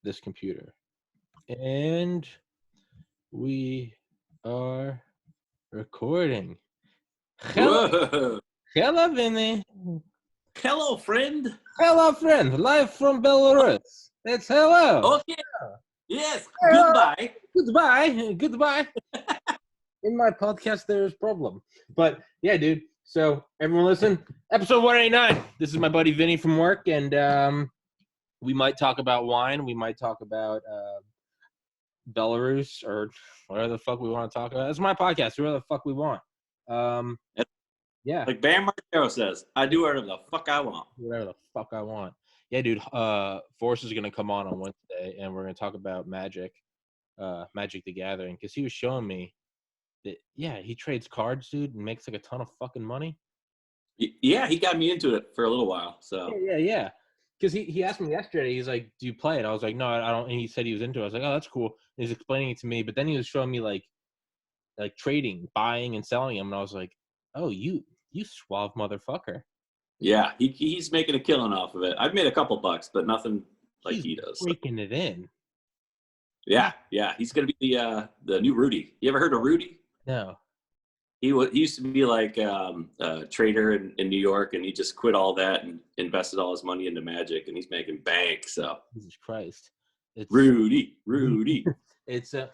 this computer. And we are recording. Whoa. Hello, Vinny. Hello, friend. Hello, friend. Live from Belarus. It's hello. Okay. Yes. Hello. Goodbye. Goodbye. In my podcast, there's problem. But yeah, dude. So everyone listen. Episode 189. This is my buddy Vinny from work, and we might talk about wine. We might talk about Belarus or whatever the fuck we want to talk about. It's my podcast. Whatever the fuck we want. Yeah. Like Bam Margera says, I do whatever the fuck I want. Whatever the fuck I want. Yeah, dude. Forrest is gonna come on Wednesday, and we're gonna talk about Magic the Gathering, because he was showing me that he trades cards, dude, and makes like a ton of fucking money. Yeah, he got me into it for a little while. So yeah. Because he asked me yesterday, he's like, "Do you play it?" I was like, "No, I don't." And he said he was into it. I was like, "Oh, that's cool." And he's explaining it to me, but then he was showing me like trading, buying and selling them, and I was like, "Oh, you suave motherfucker." Yeah, he's making a killing off of it. I've made a couple bucks, but nothing like he does. Breaking it in. Yeah. He's gonna be the new Rudy. You ever heard of Rudy? No. He used to be like a trader in New York, and he just quit all that and invested all his money into Magic, and he's making bank. So Jesus Christ, it's Rudy. It's for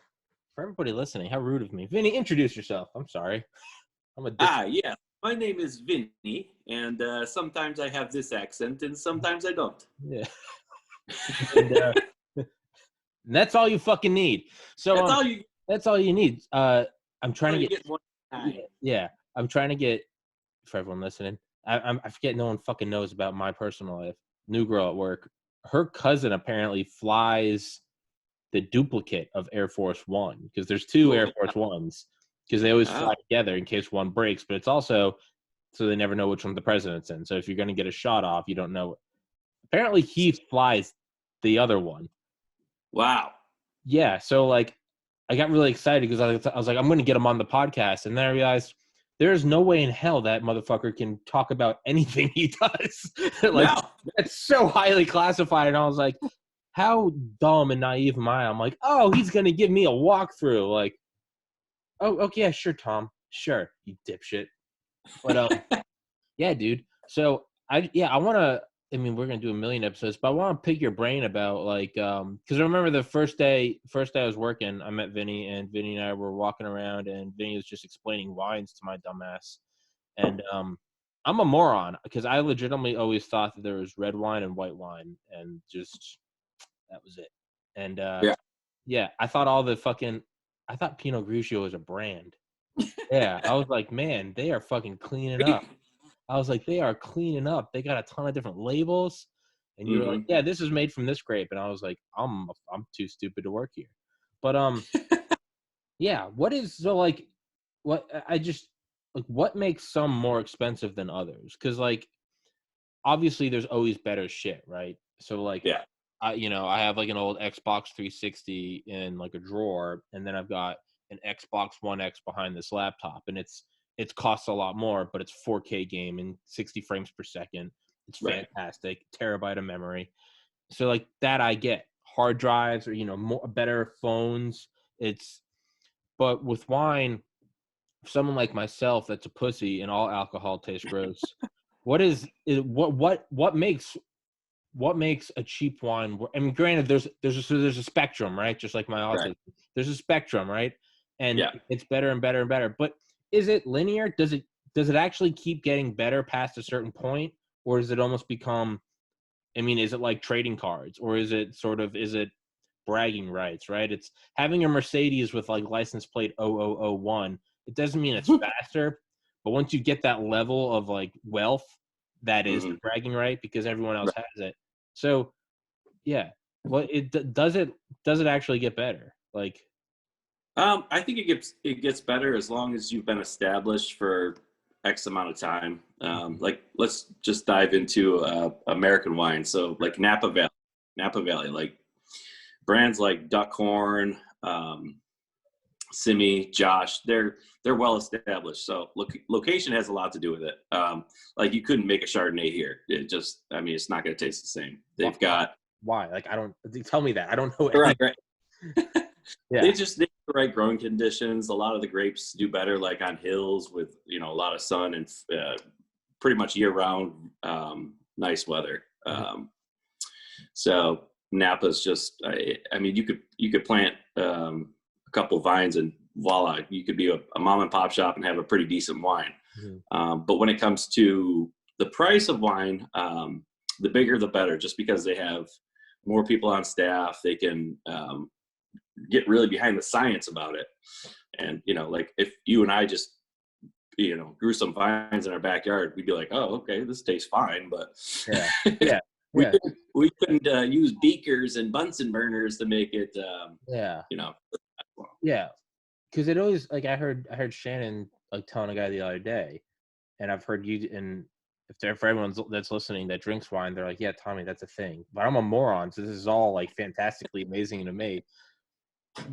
everybody listening. How rude of me, Vinny. Introduce yourself. I'm sorry. I'm a yeah. My name is Vinny, and sometimes I have this accent, and sometimes I don't. Yeah. And that's all you fucking need. So that's all you need. I'm trying to get one. Yeah, I'm trying to get, for everyone listening, I forget, no one fucking knows about my personal life. New girl at work, her cousin apparently flies the duplicate of Air Force One, because there's two Air Force Ones, because they always fly together in case one breaks, but it's also so they never know which one the president's in. So if you're going to get a shot off, you don't know. Apparently he flies the other one. Wow. Yeah, so like I got really excited because I was like, I'm going to get him on the podcast. And then I realized there's no way in hell that motherfucker can talk about anything he does. That's so highly classified. And I was like, how dumb and naive am I? I'm like, oh, he's going to give me a walkthrough. Like, oh, okay, yeah, sure, Tom. Sure, you dipshit. But, yeah, dude. So, I want to, I mean, we're going to do a million episodes, but I want to pick your brain about, like, because I remember the first day I was working, I met Vinny, and Vinny and I were walking around, and Vinny was just explaining wines to my dumbass. And I'm a moron, because I legitimately always thought that there was red wine and white wine, and just, that was it. And, yeah, I thought I thought Pinot Grigio was a brand. Yeah, I was like, man, they are fucking cleaning up. I was like, they are cleaning up. They got a ton of different labels. And you were like, yeah, this is made from this grape. And I was like, I'm too stupid to work here. But yeah, what makes some more expensive than others? Because like obviously there's always better shit, right? So like I have like an old Xbox 360 in like a drawer, and then I've got an Xbox One X behind this laptop, and it costs a lot more, but it's 4K game and 60 frames per second. It's fantastic. Terabyte of memory. So like that I get. Hard drives or, more better phones. But with wine, for someone like myself that's a pussy and all alcohol tastes gross, what makes a cheap wine? I mean, granted, there's a spectrum, right? Just like my autism. Right. There's a spectrum, right? And it's better and better and better. But is it linear? Does it actually keep getting better past a certain point, or does it almost become? I mean, is it like trading cards, or is it bragging rights? Right? It's having a Mercedes with like license plate 0001. It doesn't mean it's faster, but once you get that level of like wealth, that is the bragging right, because everyone else has it. So, yeah. Well, does it actually get better? Like, I think it gets better as long as you've been established for X amount of time. Like, let's just dive into American wine. So, like Napa Valley, like brands like Duckhorn, Simi, Josh, they're well established. So location has a lot to do with it. Like you couldn't make a Chardonnay here. It's not going to taste the same. They've got why? Like, I don't, tell me that. I don't know Right, anything. right. Yeah. They need the right growing conditions. A lot of the grapes do better like on hills with, you know, a lot of sun and pretty much year round, nice weather. So Napa's just, I mean, you could plant a couple vines and voila, you could be a mom and pop shop and have a pretty decent wine. But when it comes to the price of wine, the bigger the better, just because they have more people on staff. They can get really behind the science about it. And, you know, like if you and I just, you know, grew some vines in our backyard, we'd be like, oh, okay, this tastes fine. But Yeah. we couldn't use beakers and Bunsen burners to make it, you know. Yeah. Because it always, like, I heard Shannon like telling a guy the other day, and I've heard you, and for everyone that's listening that drinks wine, they're like, yeah, Tommy, that's a thing. But I'm a moron, so this is all like fantastically amazing to me.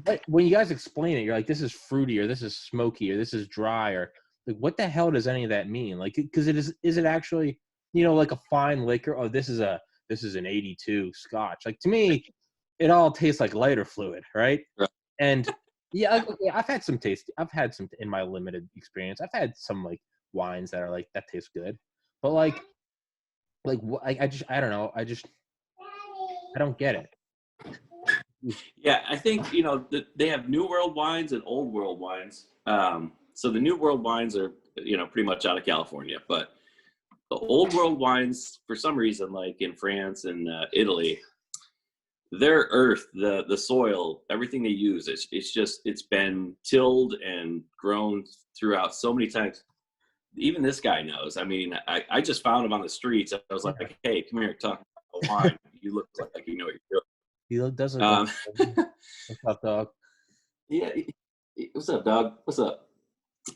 But when you guys explain it, you're like, this is fruity, or this is smoky, or this is dry, or like, what the hell does any of that mean? Like, because is it actually, you know, like a fine liquor? Oh, this is an 82 Scotch. Like, to me, it all tastes like lighter fluid, right? And yeah, like, okay, I've had some in my limited experience. I've had some like wines that are like, that tastes good, but like I don't know. I don't get it. Yeah, I think, you know, they have New World wines and Old World wines. So the New World wines are, you know, pretty much out of California, but the Old World wines, for some reason, like in France and Italy, their earth, the soil, everything they use, it's been tilled and grown throughout so many times. Even this guy knows. I mean, I just found him on the streets. I was like, hey, come here, talk about wine. You look like you know what you're doing. He does look like, what's up, dog? Yeah, what's up, dog? What's up?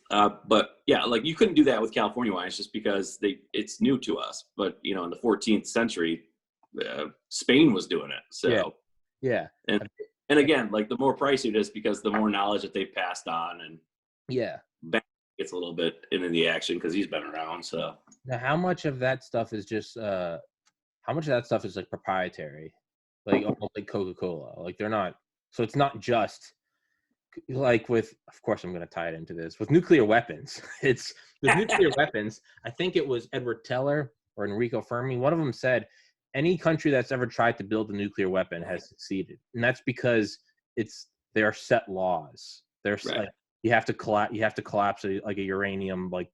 But yeah, like you couldn't do that with California wines just because it's new to us. But you know, in the 14th century, Spain was doing it. So yeah. And again, like the more pricey it is because the more knowledge that they've passed on, and Ben gets a little bit into the action because he's been around. So now, how much of that stuff is just like proprietary, like almost like Coca-Cola? Like, they're not. So it's not just like with, of course, I'm going to tie it into this with nuclear weapons. It's with nuclear weapons. I think it was Edward Teller or Enrico Fermi. One of them said, any country that's ever tried to build a nuclear weapon has succeeded, and that's because there are set laws. There's like you have to collapse like a uranium like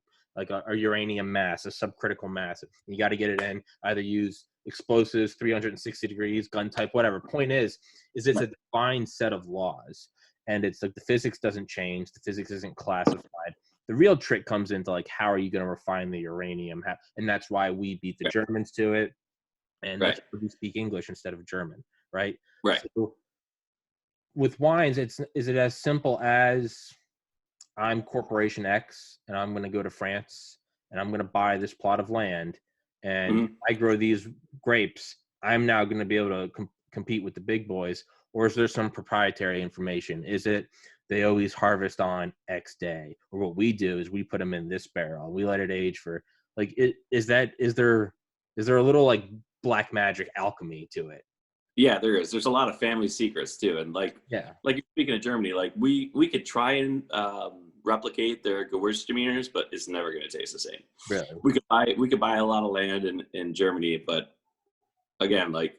a uranium mass, a subcritical mass. You got to get it in. Either use explosives, 360 degrees, gun type, whatever. Point is it's a defined set of laws. And it's like the physics doesn't change. The physics isn't classified. The real trick comes into like, how are you going to refine the uranium? And that's why we beat the Germans to it. And that's why we speak English instead of German, right? So with wines, is it as simple as I'm Corporation X and I'm going to go to France and I'm going to buy this plot of land and I grow these grapes. I'm now going to be able to compete with the big boys. Or is there some proprietary information? Is it they always harvest on X day? Or what we do is we put them in this barrel. We let it age for like is there a little like black magic alchemy to it? Yeah, there is. There's a lot of family secrets too. And like speaking of Germany, like we could try and replicate their Gewürztraminers, but it's never going to taste the same. Really? We could buy a lot of land in Germany, but again, like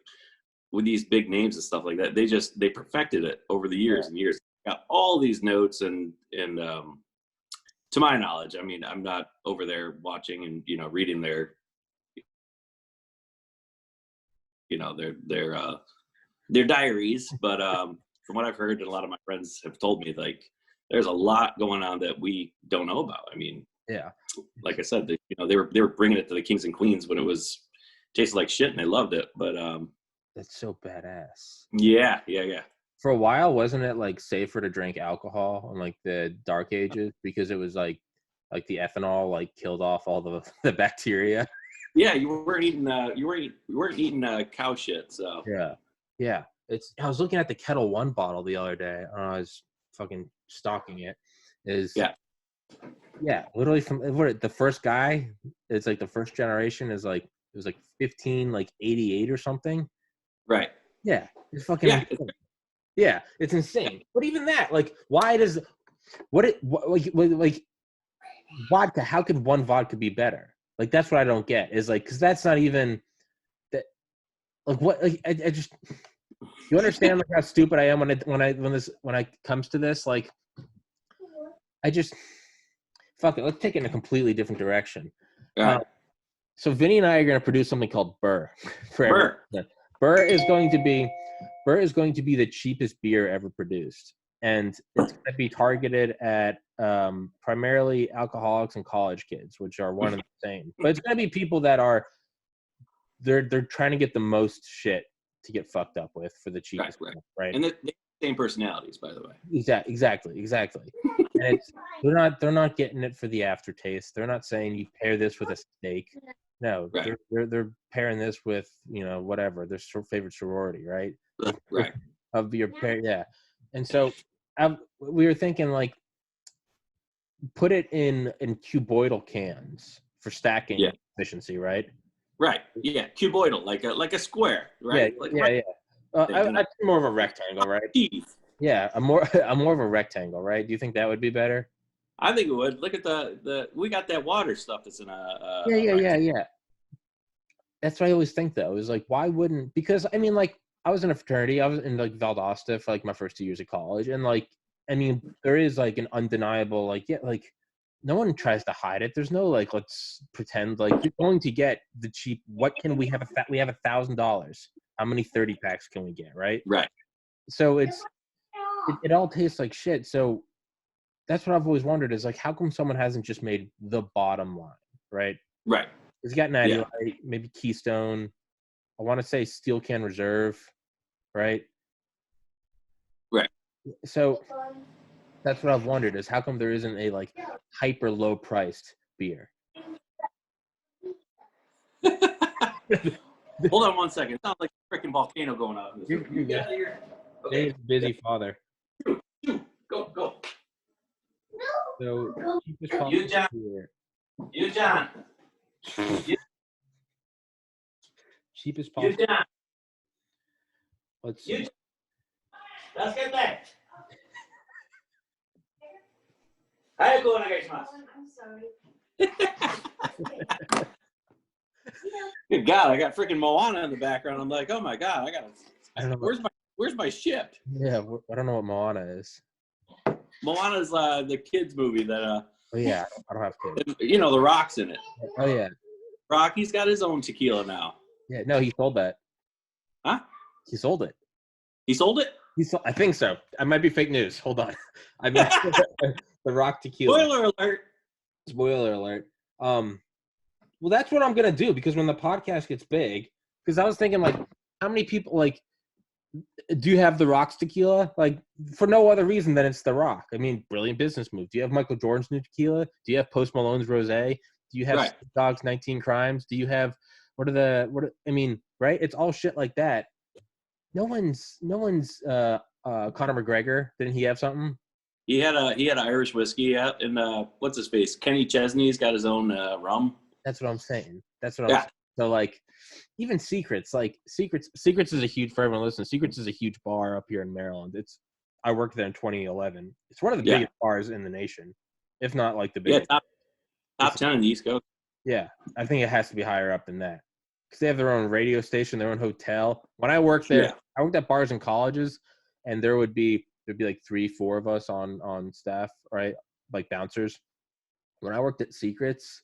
with these big names and stuff like that, they perfected it over the years and years. Got all these notes and to my knowledge, I mean, I'm not over there watching and, you know, reading their, you know, their diaries, but from what I've heard and a lot of my friends have told me, like there's a lot going on that we don't know about. I mean, like I said, they were bringing it to the kings and queens when it tasted like shit and they loved it, but that's so badass. Yeah. For a while, wasn't it like safer to drink alcohol in like the dark ages because it was like the ethanol like killed off all the bacteria? Yeah, you weren't eating cow shit. So yeah. I was looking at the Kettle One bottle the other day. I was fucking stalking it. Literally from the first guy. It's like the first generation is like it was like 15 like 88 or something. Right. Yeah, it's fucking insane. Yeah, it's insane. But even that, like, why does like vodka? How could one vodka be better? Like, that's what I don't get. Is like, because that's not even that. Like, what? Like, I just. You understand like how stupid I am when it comes to this? Like, I just fuck it. Let's take it in a completely different direction. Right. So Vinny and I are going to produce something called Burr for Burr. everyone. Burr is going to be the cheapest beer ever produced, and it's going to be targeted at primarily alcoholics and college kids, which are one and the same. But it's going to be people that are they're trying to get the most shit to get fucked up with for the cheapest, right? And they're the same personalities, by the way. Exactly. And they're not getting it for the aftertaste. They're not saying you pair this with a steak. No, Right. they're pairing this with, you know, whatever their favorite sorority, right? Right. Of your pair, yeah. And so we were thinking like put it in cuboidal cans for stacking efficiency, right? Right. Yeah. Cuboidal, like a square, right? Yeah. I'm more of a rectangle, right? Yeah, I'm more of a rectangle, right? Do you think that would be better? I think it would. Look at the we got that water stuff that's in a Yeah. That's what I always think though. Is like, why wouldn't? Because I mean, like, I was in a fraternity. I was in like Valdosta for like my first 2 years of college, and like, I mean, there is like an undeniable like, yeah, like, no one tries to hide it. There's no like, let's pretend like you're going to get the cheap. What can we have? We have $1,000. How many 30 packs can we get? Right. Right. So it all tastes like shit. So that's what I've always wondered is like, how come someone hasn't just made the bottom line, right? Right. It's got Natty Light, maybe Keystone. I want to say Steel Can Reserve, right? Right. So that's what I've wondered is how come there isn't a like hyper low priced beer? Hold on one second. It sounds like a freaking volcano going out. You're good. Okay. Dave's busy father. Go. So You, John. You, John. Cheapest possible. You, John. Let's see. Let's get that. I'm sorry. Good God, I got freaking Moana in the background. I'm like, oh my God, I don't know. Where's my ship? Yeah, I don't know what Moana is. Moana's the kids movie that Oh yeah, I don't have kids. You know, The Rock's in it. Oh yeah. Rock, he's got his own tequila now. Yeah, no, he sold that. Huh? He sold it. He sold it? I think so. I might be fake news. Hold on. I mean, the Rock tequila. Spoiler alert. Well, that's what I'm gonna do because when the podcast gets big, because I was thinking like, how many people like do you have the Rock's tequila? Like for no other reason than it's the Rock. I mean, brilliant business move. Do you have Michael Jordan's new tequila? Do you have Post Malone's Rosé? Do you have Snoop Dogg's 19 Crimes? Do you have I mean, right? It's all shit like that. No one's Conor McGregor. Didn't he have something? He had an Irish whiskey out, and what's his face? Kenny Chesney's got his own rum. That's what I'm saying. So like, even Secrets is a huge, for everyone listening, Secrets is a huge bar up here in Maryland. I worked there in 2011. It's one of the biggest bars in the nation, if not like the biggest. Yeah, top 10 in the East Coast. Yeah, I think it has to be higher up than that because they have their own radio station, their own hotel. When I worked there, I worked at bars and colleges, and there'd be like 3-4 of us on staff, right? Like bouncers. When I worked at Secrets,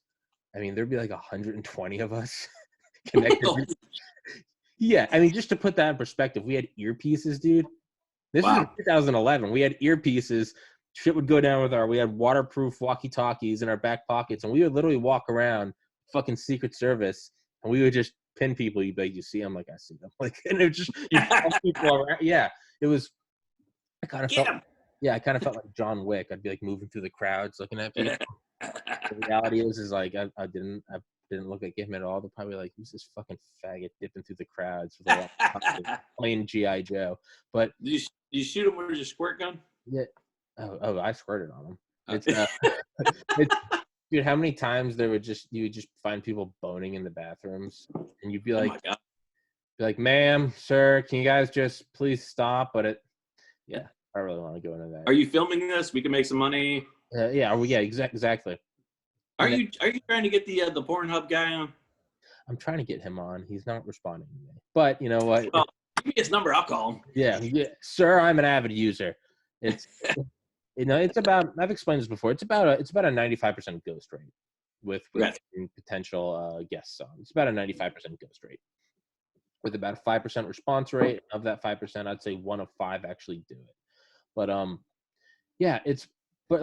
I mean, there'd be like 120 of us connected. Yeah, I mean, just to put that in perspective, we had earpieces, dude. This is in 2011. We had earpieces. Shit would go down we had waterproof walkie-talkies in our back pockets, and we would literally walk around fucking Secret Service, and we would just pin people. You'd be like, you see them? Like, I see them. Like, and it was just people around. Yeah, it was. I kind of felt like John Wick. I'd be like moving through the crowds, looking at people. The reality is like I didn't look at him at all. They're probably like, who's this fucking faggot dipping through the crowds playing G.I. Joe? But you shoot him with your squirt gun? Yeah. Oh, I squirted on him. It's dude, how many times you would just find people boning in the bathrooms, and you'd be like, Be like, ma'am, sir, can you guys just please stop? But yeah, I really want to go into that. Are you filming this? We can make some money. Yeah, exactly. Are you trying to get the Pornhub guy on? I'm trying to get him on. He's not responding to me. But you know what? Well, give me his number. I'll call him. Yeah, sir, I'm an avid user. It's it's about. I've explained this before. It's about a 95% ghost rate with potential guests on. It's about a 95% ghost rate with about a 5% response rate. Of that 5%, I'd say 1 of 5 actually do it. But yeah,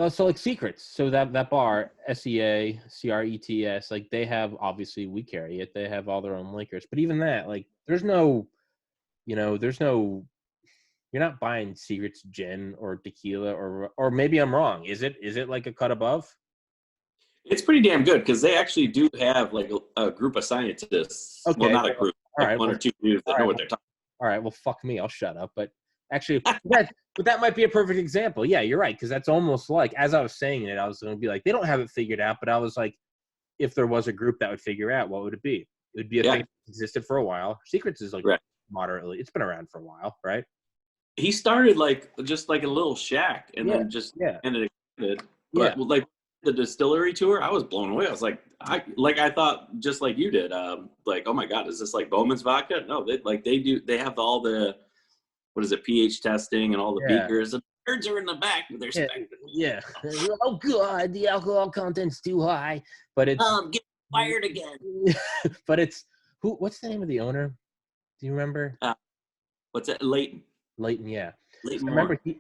so like Secrets. So that bar, SEA, CRETS, like they have, obviously we carry it. They have all their own liquors. But even that, like there's no, you're not buying Secrets gin or tequila or maybe I'm wrong. Is it like a cut above? It's pretty damn good because they actually do have like a group of scientists. Okay. Well, not a group. All right, one or two dudes that know what they're talking about. All right, well, fuck me. I'll shut up. But actually, that might be a perfect example. Yeah, you're right, because that's almost like, as I was saying it, I was going to be like, they don't have it figured out, but I was like, if there was a group that would figure out, what would it be? It would be a thing that existed for a while. Secrets is like moderately. It's been around for a while, right? He started just like a little shack and then just ended it. But like the distillery tour, I was blown away. I was like, I thought just like you did. Like, oh my God, is this like Bowman's vodka? No, they have all the, what is it, pH testing and all the beakers. The birds are in the back with their Yeah. Oh God, the alcohol content's too high. But it's get fired again. But it's what's the name of the owner? Do you remember? What's that? Leighton, yeah. Leighton I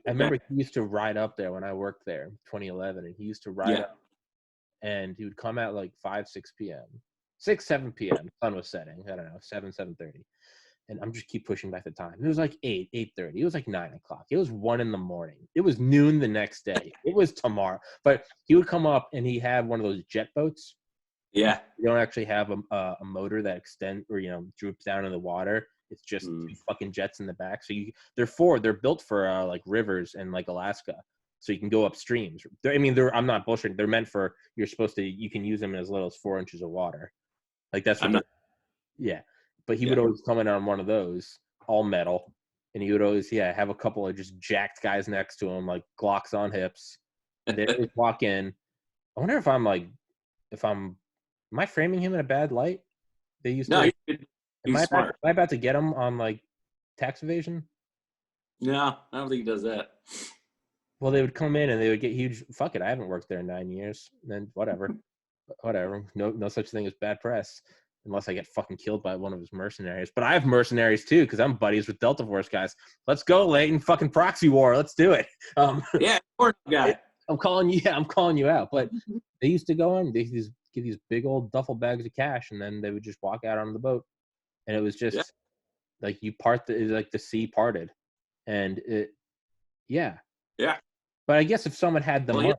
remember he used to ride up there when I worked there, 2011, and he used to ride up, and he would come out like 5, 6 p.m., 6, 7 p.m. Sun was setting. I don't know, 7, 7:30, and I'm just keep pushing back the time. It was like 8, 8:30. It was like 9 o'clock. It was 1 in the morning. It was noon the next day. It was tomorrow. But he would come up and he had one of those jet boats. Yeah. You don't actually have a motor that extends or droops down in the water. It's just 2 fucking jets in the back. So they're built for like rivers and like Alaska, so you can go upstream. I'm not bullshitting. They're meant for, you can use them in as little as 4 inches of water. Like that's what But he would always come in on one of those, all metal, and he would always have a couple of just jacked guys next to him, like Glocks on hips, and they would walk in. I wonder if am I framing him in a bad light? They used to. Am I about to get him on like tax evasion? No, I don't think he does that. Well, they would come in and they would get huge. Fuck it, I haven't worked there in 9 years. Then whatever. No such thing as bad press, unless I get fucking killed by one of his mercenaries. But I have mercenaries too, because I'm buddies with Delta Force guys. Let's go, Leighton. Fucking proxy war. Let's do it. Guy. I'm calling you out. But they used to go in. They used to get these big old duffel bags of cash, and then they would just walk out on the boat. And it was just like like the sea parted, and But I guess if someone had the money,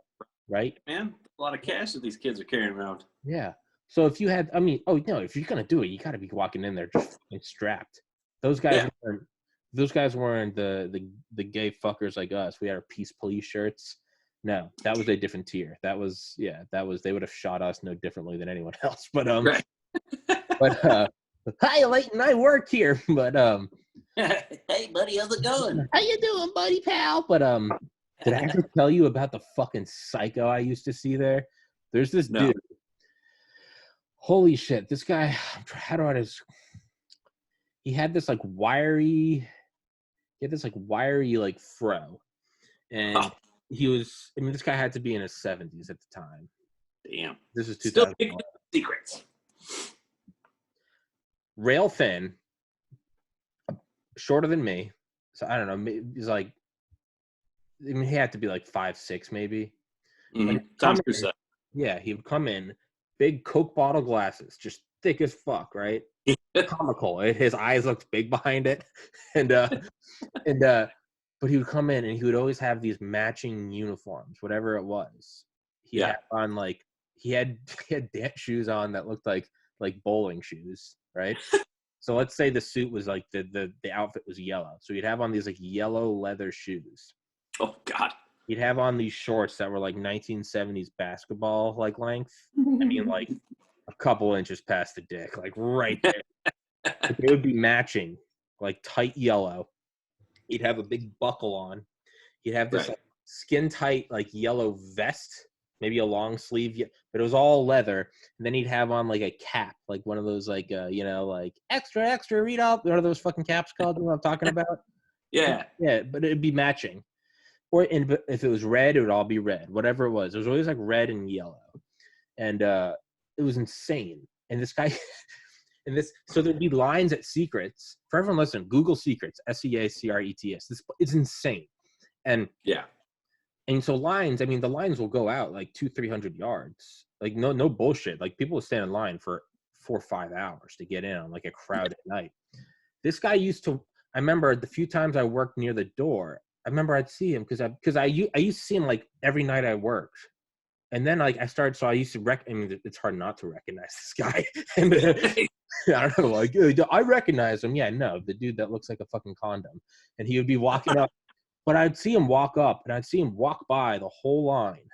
right? Man, a lot of cash that these kids are carrying around. Yeah. So if you had, if you're gonna do it, you got to be walking in there just strapped. Those guys weren't the gay fuckers like us. We had our Peace Police shirts. No, that was a different tier. That was they would have shot us no differently than anyone else. But hi, Leighton, I work here. But hey, buddy, how's it going? How you doing, buddy, pal? But did I ever tell you about the fucking psycho I used to see there? There's this dude. Holy shit, this guy. How do I just? He had this like wiry. Like fro, and he was. This guy had to be in his 70s at the time. Damn. This is 2000. Still secrets. Rail thin, shorter than me. So I don't know. He's like, he had to be like 5'6", maybe. Yeah, he would come in, big Coke bottle glasses, just thick as fuck, right? Comical. His eyes looked big behind it, but he would come in and he would always have these matching uniforms, whatever it was. He had on he had dance shoes on that looked like bowling shoes, right? So let's say the suit was like the outfit was yellow. So he'd have on these like yellow leather shoes. Oh God. He'd have on these shorts that were like 1970s basketball like length. Like a couple inches past the dick, like right there. But they would be matching, like tight yellow. He'd have a big buckle on. He'd have this like, skin tight, like yellow vest, maybe a long sleeve, but it was all leather. And then he'd have on like a cap, like one of those, like, like extra, read up. What are those fucking caps called? You know what I'm talking about? Yeah. Yeah, but it'd be matching. But if it was red, it would all be red. Whatever it was always like red and yellow, and it was insane. And this guy, so there'd be lines at Secrets. For everyone listening, Google Secrets, SEACRETS. It's insane, and so lines. I mean, the lines will go out like 200-300 yards. Like no bullshit. Like people will stand in line for 4 or 5 hours to get in on like a crowded night. This guy used to. I remember the few times I worked near the door. I remember I'd see him because I used to see him like every night I worked, and then like I used to I mean, it's hard not to recognize this guy. And I don't know, like I recognize him. Yeah, no, the dude that looks like a fucking condom, and he would be walking up, but I'd see him walk up, and I'd see him walk by the whole line,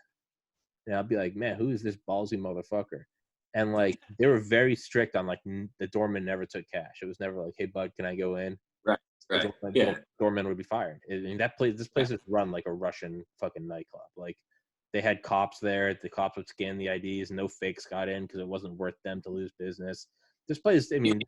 and I'd be like, man, who is this ballsy motherfucker? And like they were very strict on like the doorman never took cash. It was never like, hey bud, can I go in? Right. Doorman would be fired. I mean, this place is run like a Russian fucking nightclub. Like they had cops there. The cops would scan the IDs. No fakes got in because it wasn't worth them to lose business. This place, I mean,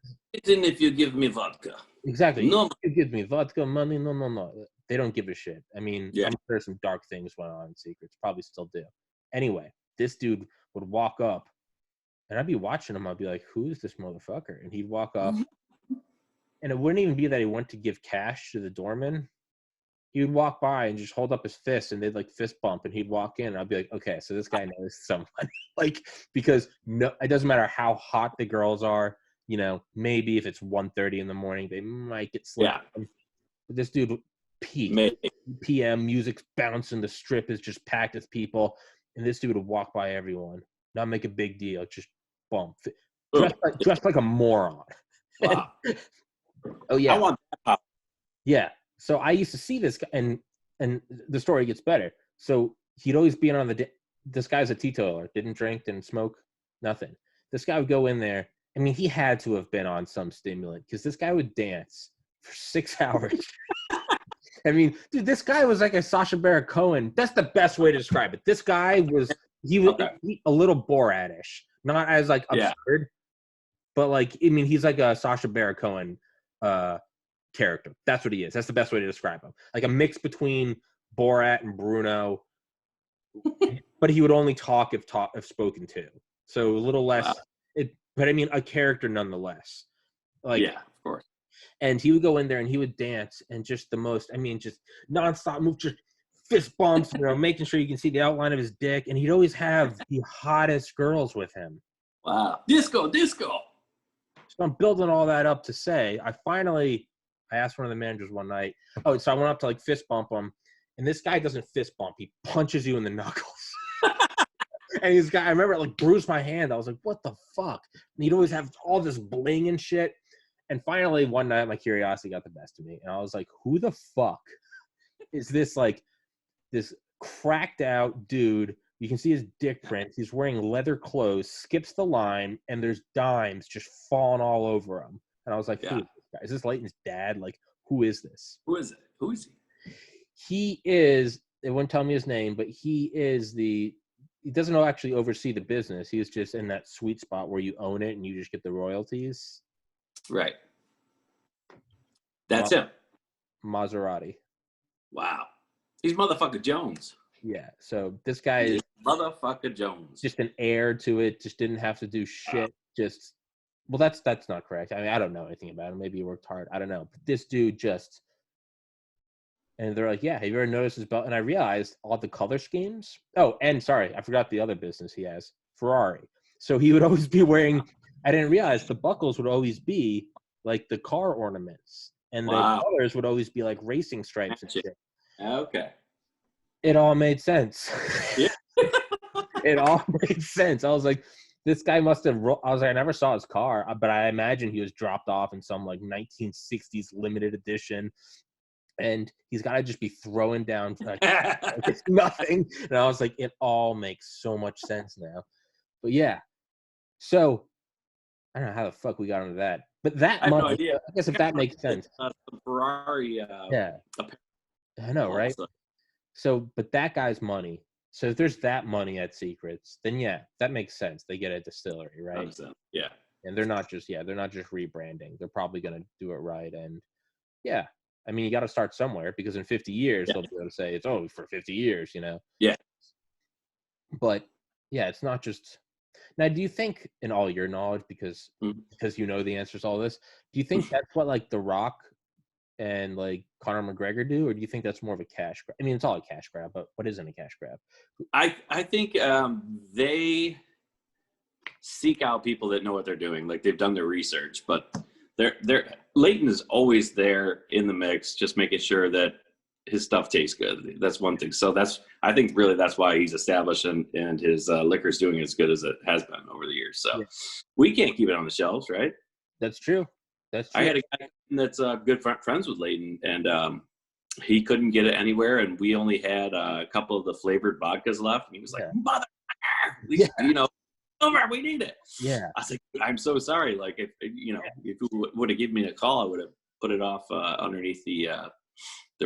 even if you give me vodka. Exactly. No, you give me vodka, money. No. They don't give a shit. I mean, I'm sure some dark things went on in Secrets. Probably still do. Anyway, this dude would walk up, and I'd be watching him. I'd be like, "Who is this motherfucker?" And he'd walk up. And it wouldn't even be that he went to give cash to the doorman. He would walk by and just hold up his fist, and they'd like fist bump, and he'd walk in, and I'd be like, okay, so this guy knows someone. Like, because it doesn't matter how hot the girls are, maybe if it's 1:30 in the morning, they might get slipped. But this dude peaked. PM, music's bouncing, the strip is just packed with people, and this dude would walk by everyone, not make a big deal, just bump. Dressed like a moron. Wow. Oh yeah. I want that. Yeah. So I used to see this guy, and the story gets better. So he'd always be on this guy's a teetotaler, didn't drink, didn't smoke, nothing. This guy would go in there. I mean, he had to have been on some stimulant because this guy would dance for 6 hours. I mean, dude, this guy was like a Sacha Baron Cohen. That's the best way to describe it. This guy was a little Borat-ish, not as like absurd, but like, I mean, he's like a Sacha Baron Cohen character. That's what he is. That's the best way to describe him. Like a mix between Borat and Bruno, but he would only talk if spoken to. So a little less. But I mean, a character nonetheless. Like, yeah, of course. And he would go in there and he would dance and just the most. I mean, just nonstop move, just fist bumps. Making sure you can see the outline of his dick. And he'd always have the hottest girls with him. Wow, disco. So I'm building all that up to say, I asked one of the managers one night. Oh, so I went up to like fist bump him, and this guy doesn't fist bump. He punches you in the knuckles. And I remember it like bruised my hand. I was like, what the fuck? And he'd always have all this bling and shit. And finally, one night, my curiosity got the best of me. And I was like, who the fuck is this, like, this cracked out dude? You can see his dick prints. He's wearing leather clothes, skips the line, and there's dimes just falling all over him. And I was like, who is this guy? Is this Leighton's dad? Like, who is this? Who is it? Who is he? He is, they wouldn't tell me his name, but he doesn't actually oversee the business. He's just in that sweet spot where you own it and you just get the royalties. Right. That's him. Maserati. Wow. He's motherfucker Jones. Yeah. So this guy is motherfucker Jones. Just an heir to it. Just didn't have to do shit. Well, that's not correct. I mean, I don't know anything about him. Maybe he worked hard. I don't know. But this dude and they're like, yeah, have you ever noticed his belt? And I realized all the color schemes. Oh, and sorry, I forgot the other business he has, Ferrari. So he would always be wearing, I didn't realize the buckles would always be like the car ornaments. And the colors would always be like racing stripes and shit. Okay. It all made sense. Yeah. It all made sense. I was like, this guy must have, I never saw his car, but I imagine he was dropped off in some like 1960s limited edition. And he's got to just be throwing down like it's nothing. And I was like, it all makes so much sense now. But yeah. So I don't know how the fuck we got into that. But that I have no money, idea. I guess if that makes sense. The Ferrari. Yeah, I know, right? Also. So, but that guy's money. So if there's that money at Secrets, then yeah, that makes sense. They get a distillery, right? 100%. Yeah. And they're not just rebranding. They're probably going to do it right. And yeah, I mean, you got to start somewhere because in 50 years they'll be able to say it's for 50 years, you know. Yeah. But yeah, it's not just. Now, do you think, in all your knowledge, because Mm. you know the answers to all this, do you think that's what like The Rock and like Conor McGregor do, or do you think that's more of a cash grab? I mean, it's all a cash grab, but what isn't a cash grab? I think they seek out people that know what they're doing, like they've done their research. But Leighton is always there in the mix, just making sure that his stuff tastes good. That's one thing. So I think really that's why he's established and his liquor's doing as good as it has been over the years. So we can't keep it on the shelves, right? That's true. That's true. I had a guy that's good friends with Leighton, and he couldn't get it anywhere, and we only had a couple of the flavored vodkas left. And he was like, "Motherfucker, you know, over, we need it." Yeah. I was like, "I'm so sorry. Like, if you would have given me a call, I would have put it off underneath the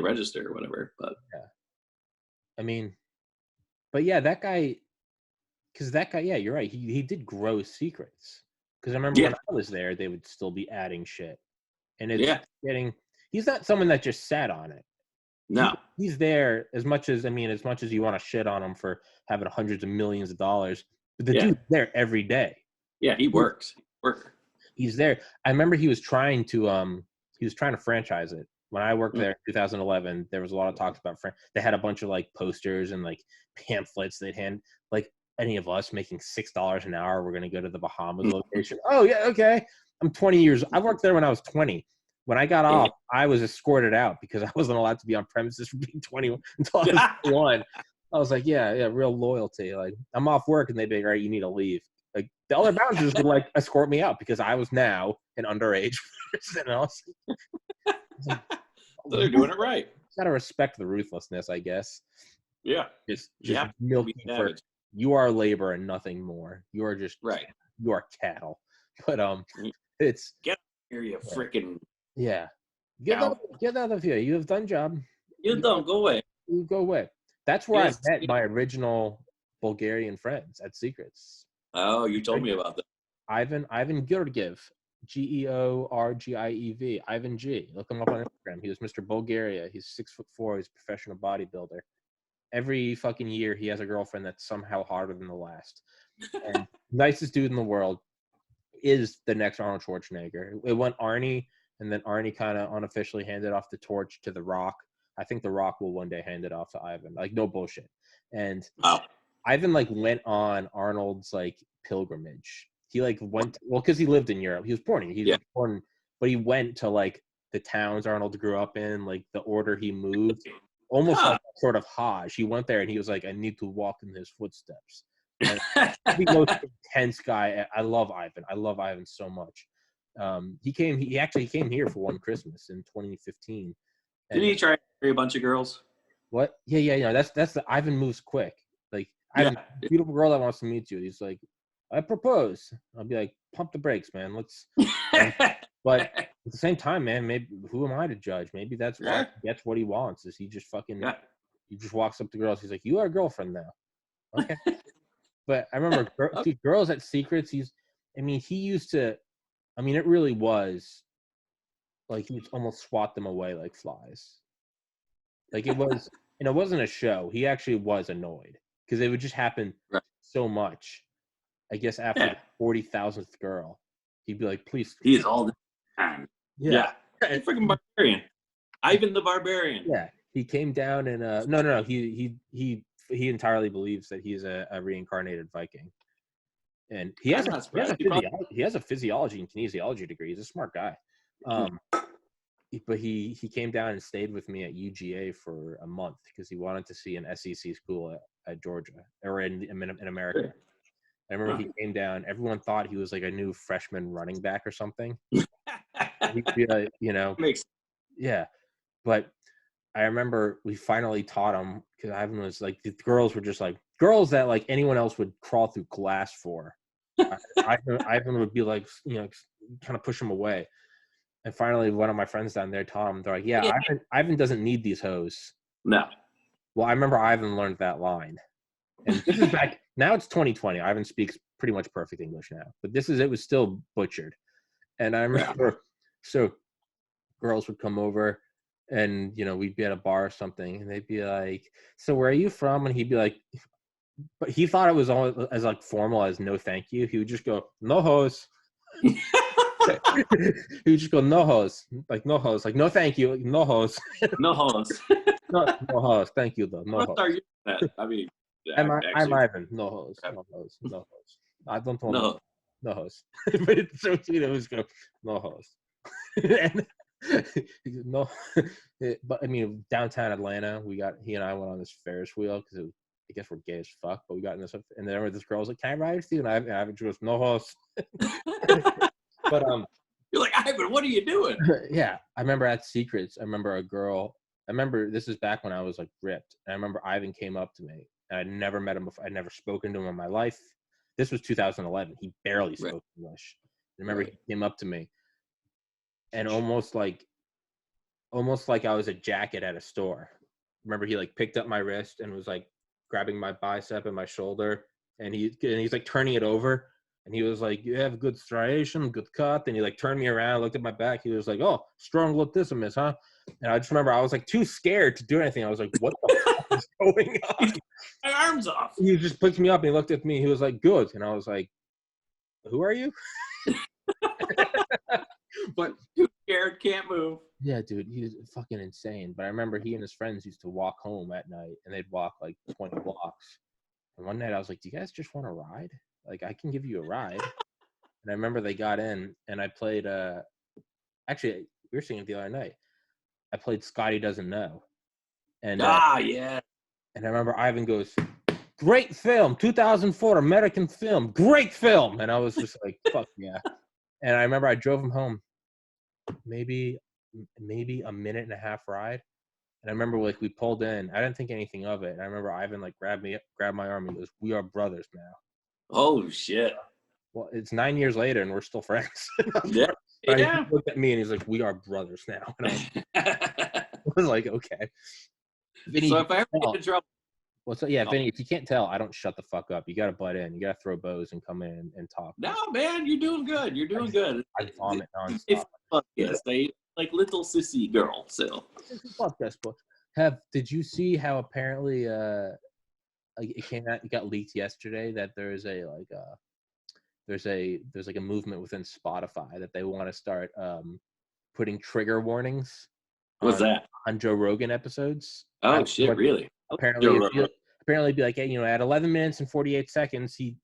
register or whatever." But yeah, I mean, but yeah, that guy, yeah, you're right. He did grow Secrets, because I remember when I was there, they would still be adding shit, and it's getting. He's not someone that just sat on it. No, he's there as much as you want to shit on him for having hundreds of millions of dollars, but the dude's there every day. Yeah, he works. He's there. I remember he was trying to franchise it. When I worked there in 2011, there was a lot of talks about they had a bunch of like posters and like pamphlets they'd hand, like any of us making $6 an hour, we're going to go to the Bahamas location. Oh yeah, okay. I'm 20 years. I worked there when I was 20. When I got off, I was escorted out because I wasn't allowed to be on premises for being 21 until I was 21. I was like, yeah, real loyalty. Like, I'm off work, and they'd be like, all right, you need to leave. Like, the other bouncers would like escort me out because I was now an underage person. Else. So they're doing it right. Got to respect the ruthlessness, I guess. Yeah. Just milking for you are labor and nothing more. You are just you are cattle. But it's get here, you freaking get out of here. You have done job. You don't go away. You go away. That's where I met my original Bulgarian friends at Secrets. Oh, you told me about that. Ivan Georgiev, Georgiev, Ivan G. Look him up on Instagram. He was Mr. Bulgaria. He's 6'4". He's a professional bodybuilder. Every fucking year, he has a girlfriend that's somehow harder than the last. And nicest dude in the world is the next Arnold Schwarzenegger. It went Arnie, and then Arnie kind of unofficially handed off the torch to The Rock. I think The Rock will one day hand it off to Ivan. Like, no bullshit. And Ivan like went on Arnold's like pilgrimage. He like went because he lived in Europe. He was born born, but he went to like the towns Arnold grew up in, like the order he moved, almost like sort of Hajj. He went there and he was like, I need to walk in his footsteps. And the most intense guy. I love Ivan. I love Ivan so much. He actually came here for one Christmas in 2015. Didn't he try to marry a bunch of girls? What? Yeah. That's the Ivan moves quick. Like, I have a beautiful girl that wants to meet you. He's like, I propose. I'll be like, pump the brakes, man. Let's. But at the same time, man, maybe who am I to judge? Maybe that's why he gets what he wants. Is he just fucking? He just walks up to girls. He's like, you are a girlfriend now. Okay. But I remember girls at Secrets. He used to. I mean, it really was. Like, he would almost swat them away like flies. Like, it was, and it wasn't a show. He actually was annoyed because it would just happen so much. I guess after the 40,000th girl, he'd be like, please. He's all the time. Yeah. He's freaking barbarian. Ivan the Barbarian. Yeah. He came down and, no. He entirely believes that he's a reincarnated Viking. And he has a physiology and kinesiology degree. He's a smart guy. But he came down and stayed with me at UGA for a month because he wanted to see an SEC school at Georgia or in America. I remember he came down. Everyone thought he was like a new freshman running back or something. He'd be like, yeah. But I remember we finally taught him because Ivan was like, the girls were just like girls that like anyone else would crawl through glass for. Ivan would be like, kind of push him away. And finally, one of my friends down there, Tom, they're like, yeah, Ivan doesn't need these hoes. No. Well, I remember Ivan learned that line. And this is back, now it's 2020. Ivan speaks pretty much perfect English now. But it was still butchered. And I remember, so girls would come over and, we'd be at a bar or something. And they'd be like, so where are you from? And he'd be like, but he thought it was all as like formal as no thank you. He would just go, no hoes. He would just go, no hoes. Like, no hoes. Like, no thank you. No hoes. No hoes. no hoes. Thank you, though. No hoes. I mean, I'm Ivan. No hoes. No hoes. No hoes. I don't want no hoes. But it's so sweet. It was go, no hoes. And no. But I mean, downtown Atlanta, he and I went on this Ferris wheel because I guess we're gay as fuck, but we got in this, and then this girl was like, "Can I ride with you?" And Ivan goes, "No hoes." But you're like, Ivan, what are you doing? Yeah, I remember at Secrets. I remember this is back when I was like ripped. And I remember Ivan came up to me, and I'd never met him before. I'd never spoken to him in my life. This was 2011. He barely spoke English. I remember he came up to me, and almost like I was a jacket at a store. Remember, he like picked up my wrist and was like grabbing my bicep and my shoulder, and he's like turning it over. And he was like, you have good striation, good cut. And he like turned me around, looked at my back. He was like, oh, strong latissimus, huh? And I just remember I was like too scared to do anything. I was like, what the fuck is going on? My arm's off. He just picked me up and he looked at me. He was like, good. And I was like, who are you? But too scared, can't move. Yeah, dude, he was fucking insane. But I remember he and his friends used to walk home at night, and they'd walk like 20 blocks. And one night I was like, do you guys just want to ride? Like, I can give you a ride. And I remember they got in, and I played, actually, we were singing it the other night. I played Scotty Doesn't Know. And yeah. And I remember Ivan goes, great film, 2004 American film, great film. And I was just like, fuck yeah. And I remember I drove him home, maybe a minute and a half ride. And I remember like we pulled in. I didn't think anything of it. And I remember Ivan like grabbed my arm and he goes, we are brothers now. Oh shit. Well, it's 9 years later and we're still friends. Yeah. But he looked at me and he's like, we are brothers now. And I was like, okay. Vinny, so if I ever get in trouble. Well, so yeah, Vinny, if you can't tell, I don't shut the fuck up. You got to butt in. You got to throw bows and come in and talk. No, man, you're doing good. You're doing good. I vomit nonstop. Yes, they like little sissy girl. So, did you see how apparently it came out? It got leaked yesterday that there's a movement within Spotify that they want to start putting trigger warnings. What's that? On Joe Rogan episodes. Oh shit! Really? Apparently, be like, hey, at 11 minutes and 48 seconds, he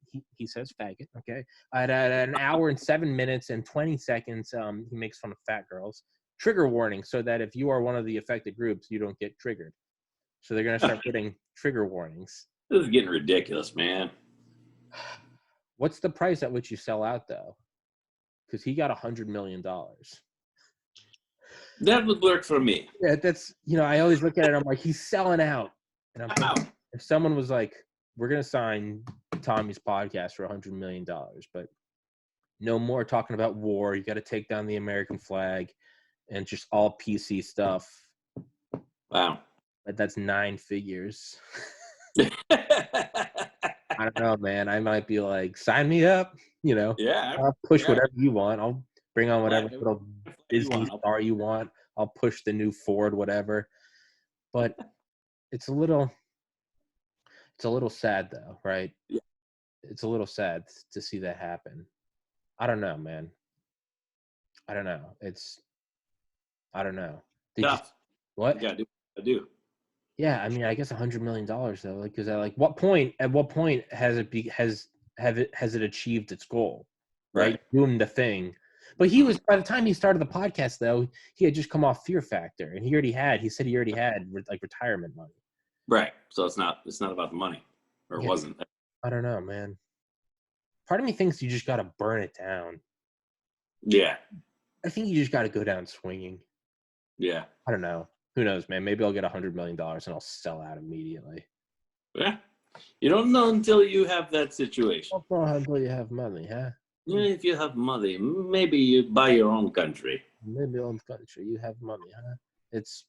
says faggot. Okay, at an hour and 7 minutes and 20 seconds, he makes fun of fat girls. Trigger warning, so that if you are one of the affected groups, you don't get triggered. So they're gonna start putting trigger warnings. This is getting ridiculous, man. What's the price at which you sell out, though? Because he got $100 million. That would work for me. Yeah, that's I always look at it. I'm like, he's selling out, and I'm thinking, if someone was like, we're gonna sign Tommy's podcast for $100 million, but no more talking about war. You got to take down the American flag, and just all PC stuff. Wow, but that's 9 figures. I don't know, man. I might be like, sign me up. Yeah, I'll push whatever you want. I'll bring on whatever little Disney star you want. I'll push the new Ford, whatever. But it's a little sad, though, right? Yeah. It's a little sad to see that happen. I don't know, man. I don't know. I don't know. What? Yeah, I do. Yeah, I mean, I guess $100 million though, like, because at what point has it achieved its goal, right? Doing the thing. But by the time he started the podcast, though, he had just come off Fear Factor, and he said he already had like retirement money. Right. So it's not about the money, or it wasn't. I don't know, man. Part of me thinks you just got to burn it down. Yeah. I think you just got to go down swinging. Yeah. I don't know. Who knows, man? Maybe I'll get $100 million and I'll sell out immediately. Yeah. You don't know until you have that situation. Don't know until you have money, huh? Yeah, if you have money, maybe you buy your own country. Maybe own country, you have money, huh? It's,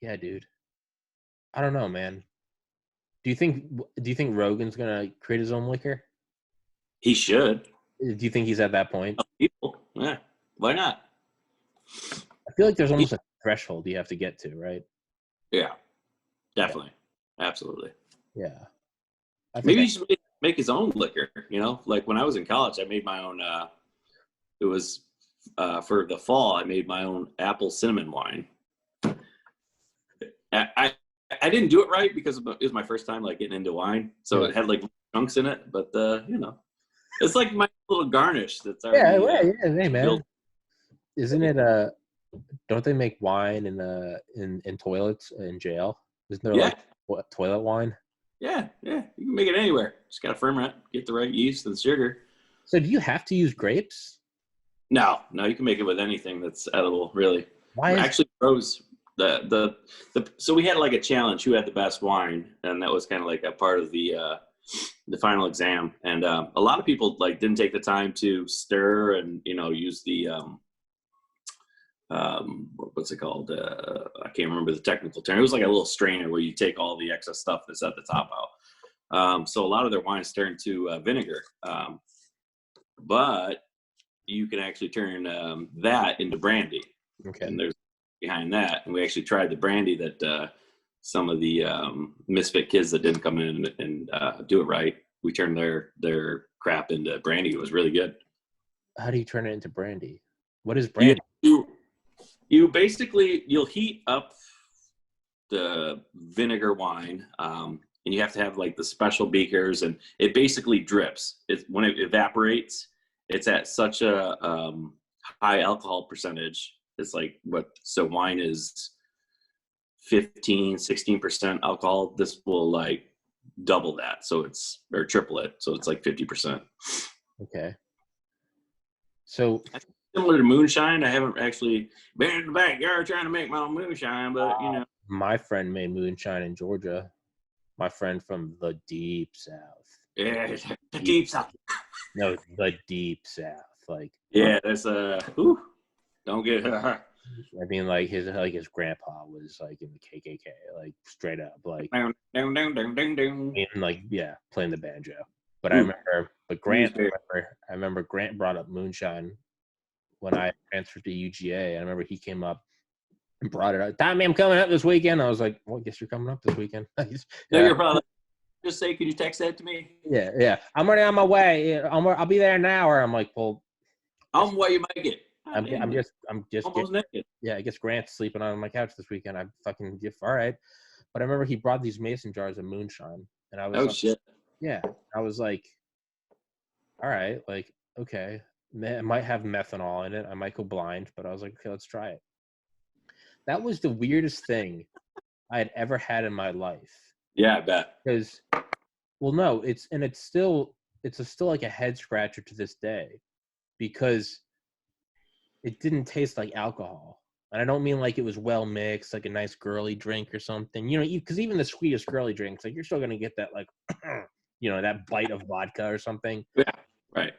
yeah, dude. I don't know, man. Do you think Rogan's gonna create his own liquor? He should. Do you think he's at that point? People, yeah. Why not? I feel like there's almost a threshold you have to get to, right? Yeah, definitely, absolutely. Yeah. Maybe he should make his own liquor. You know, like when I was in college, I made my own. It was for the fall. I made my own apple cinnamon wine. I didn't do it right because it was my first time like getting into wine, so it had like chunks in it. But you know, it's like my little garnish that's already. Hey man, isn't it? Don't they make wine in toilets in jail? Isn't there like what, toilet wine? Yeah, you can make it anywhere. Just gotta ferment it, get the right yeast and sugar. So do you have to use grapes? No, you can make it with anything that's edible. Really, why? Actually, grows the so we had like a challenge who had the best wine, and that was kind of like a part of the final exam. And a lot of people like didn't take the time to stir and use the what's it called? I can't remember the technical term. It was like a little strainer where you take all the excess stuff that's at the top out. So a lot of their wines turn to vinegar, but you can actually turn that into brandy. Okay. And there's behind that, and we actually tried the brandy that some of the misfit kids that didn't come in and do it right. We turned their crap into brandy. It was really good. How do you turn it into brandy? What is brandy? You basically you'll heat up the vinegar wine, and you have to have like the special beakers, and it basically drips. When it evaporates, it's at such a high alcohol percentage. It's like so wine is 15-16% alcohol. This will like double that, or triple it, so it's like 50%. Okay. So similar to moonshine. I haven't actually been in the backyard trying to make my own moonshine, but my friend made moonshine in Georgia. My friend from the deep south. Yeah, the deep south. No, the deep south. Like that's don't get. I mean, like his grandpa was like in the KKK, like straight up, like Ding, ding, ding, ding, ding, ding. and like playing the banjo. But I remember Grant brought up moonshine when I transferred to UGA. I remember he came up and brought it up. Tommy, I'm coming up this weekend. I was like, well, I guess you're coming up this weekend. You're probably just say, could you text that to me? Yeah. I'm already on my way. I'll be there in an hour. I'm like, well, I'm where you make it. I'm just almost naked. Yeah, I guess Grant's sleeping on my couch this weekend. I fucking all right. But I remember he brought these mason jars of moonshine, and I was shit. Yeah, I was like, all right, like okay, it might have methanol in it. I might go blind, but I was like, okay, let's try it. That was the weirdest thing I had ever had in my life. Yeah, I bet. Because, well, no, it's still like a head scratcher to this day, because it didn't taste like alcohol. And I don't mean like it was well mixed, like a nice girly drink or something. Because even the sweetest girly drinks, like you're still gonna get that like, that bite of vodka or something. Yeah, right.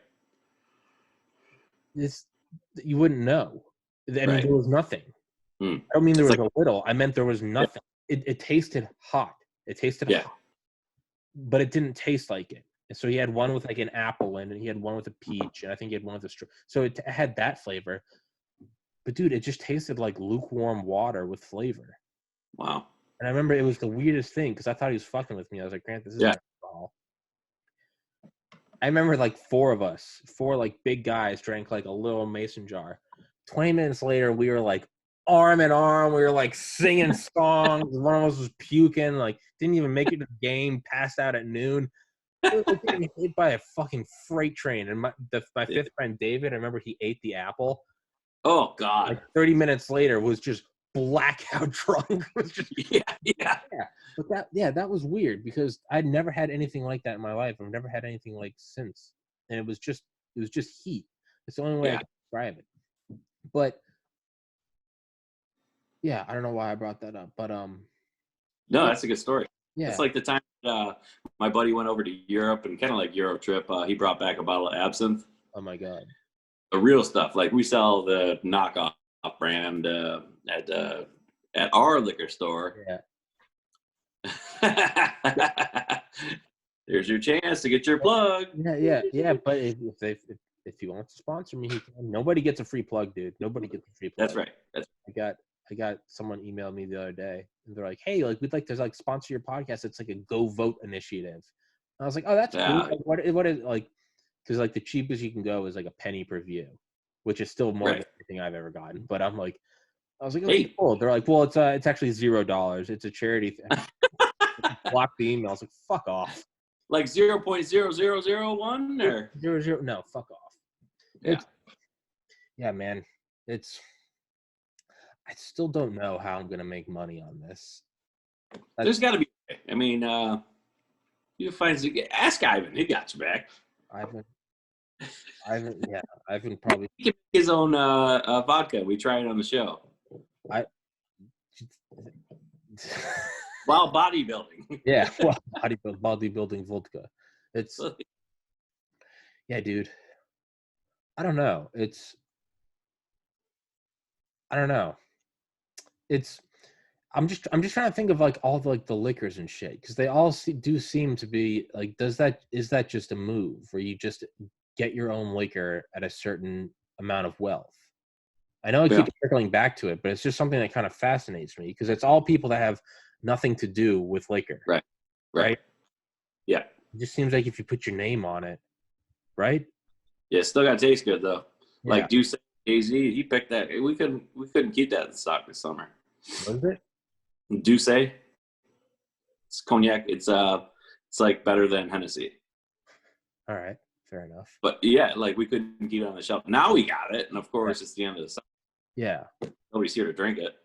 You wouldn't know. I mean, there was nothing. I don't mean there was a little. I meant there was nothing. Yeah. It tasted hot. It tasted hot, but it didn't taste like it. And so he had one with like an apple in it, and he had one with a peach, and I think he had one with a so it had that flavor. But dude, it just tasted like lukewarm water with flavor. Wow. And I remember it was the weirdest thing because I thought he was fucking with me. I was like, Grant, this is alcohol. I remember like four like big guys drank like a little mason jar. 20 minutes later, we were like arm in arm. We were like singing songs. One of us was puking, like didn't even make it to the game, passed out at noon. We were getting hit by a fucking freight train. And my fifth friend, David, I remember he ate the apple. Oh, God. Like 30 minutes later was just blackout drunk. Yeah. But that was weird because I'd never had anything like that in my life. I've never had anything like since. And it was just heat. It's the only way I can describe it. But yeah, I don't know why I brought that up. But no, that's a good story. Yeah. It's like the time my buddy went over to Europe and kind of like Euro trip. He brought back a bottle of absinthe. Oh my God. The real stuff. Like we sell the knockoff brand at our liquor store. Yeah. There's your chance to get your plug. Yeah. But if he wants to sponsor me, he can. Nobody gets a free plug, dude. Nobody gets a free plug. That's right. I got someone emailed me the other day, and they're like, "Hey, like we'd like to like sponsor your podcast. It's like a Go Vote initiative." And I was like, "Oh, that's cool. Like, what is like?" Because like the cheapest you can go is like a penny per view, which is still more than anything I've ever gotten. But I was like, okay, cool. They're like, well, it's actually $0. It's a charity thing. Block the email. I was like, fuck off. Like 0.0001 or 00? No, fuck off. Yeah, man. I still don't know how I'm gonna make money on this. There's got to be. I mean, you find ask Ivan. He got you back. Ivan probably. He can make his own vodka. We try it on the show. While bodybuilding. Yeah, well, bodybuilding vodka. Yeah, dude. I don't know. I'm just trying to think of like all the like the liquors and shit, because they all do seem to be like, is that just a move where you just get your own liquor at a certain amount of wealth? I know I keep circling back to it, but it's just something that kind of fascinates me, because it's all people that have nothing to do with liquor. Right? Yeah. It just seems like if you put your name on it, right? Yeah, still got to taste good though. Yeah. Like Douce AZ, he picked that. We couldn't keep that in stock this summer. What is it? Douce. It's cognac. It's like better than Hennessy. All right, fair enough. But yeah, like we couldn't keep it on the shelf. Now we got it, and of course it's the end of the summer. Yeah. Nobody's here to drink it.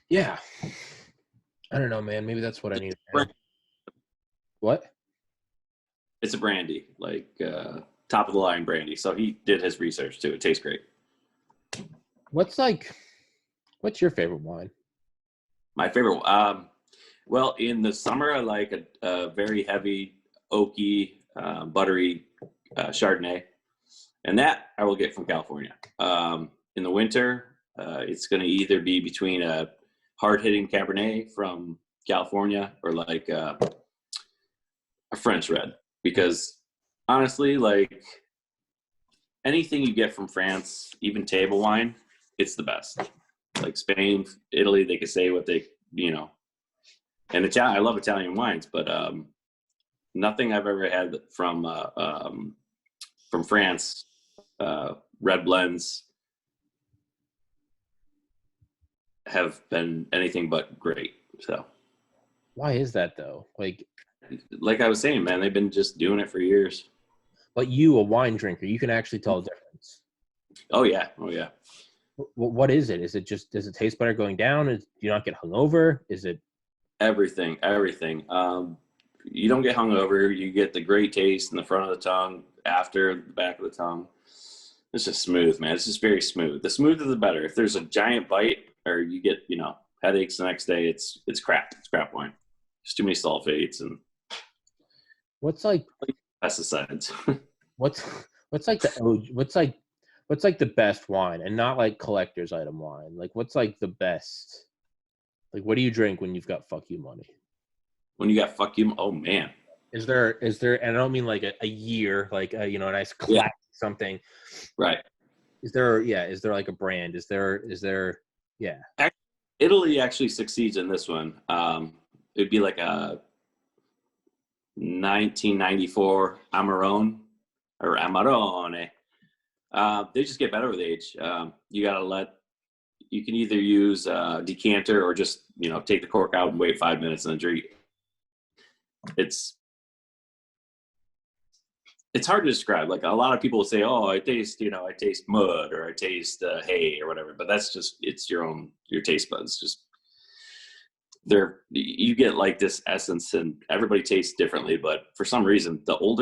Yeah. I don't know, man. Maybe that's what I need. What? It's a brandy, like top of the line brandy. So he did his research too. It tastes great. What's your favorite wine? My favorite, well, in the summer I like a very heavy, oaky, buttery Chardonnay, and that I will get from California. In the winter, it's going to either be between a hard-hitting Cabernet from California or like a French red, because honestly, like anything you get from France, even table wine, it's the best. Like Spain, Italy, they could say what they, and Italian. I love Italian wines, but nothing I've ever had from France, red blends, have been anything but great. So, why is that though? Like I was saying, man, they've been just doing it for years. But you, a wine drinker, you can actually tell the difference. Oh yeah. What is it? Is it just, does it taste better going down? Do you not get hungover? Is it everything? You don't get hungover. You get the great taste in the front of the tongue, after the back of the tongue. It's just smooth, man. It's just very smooth. The smoother the better. If there's a giant bite or you get, headaches the next day, it's crap. It's crap wine. There's too many sulfates and what's like pesticides. what's like the best wine, and not like collector's item wine? Like what's like the best? Like what do you drink when you've got fuck you money? When you got fuck you, oh man. Is there, and I don't mean like a year, like a nice classic something. Right. Is there like a brand? Is there Italy actually succeeds in this one. It'd be like a 1994 Amarone or Amarone. They just get better with age. You can either use a decanter or just, take the cork out and wait 5 minutes and then drink. It's hard to describe. Like a lot of people will say, oh, I taste mud or I taste hay or whatever, but that's just, it's your taste buds. Just you get like this essence, and everybody tastes differently, but for some reason the old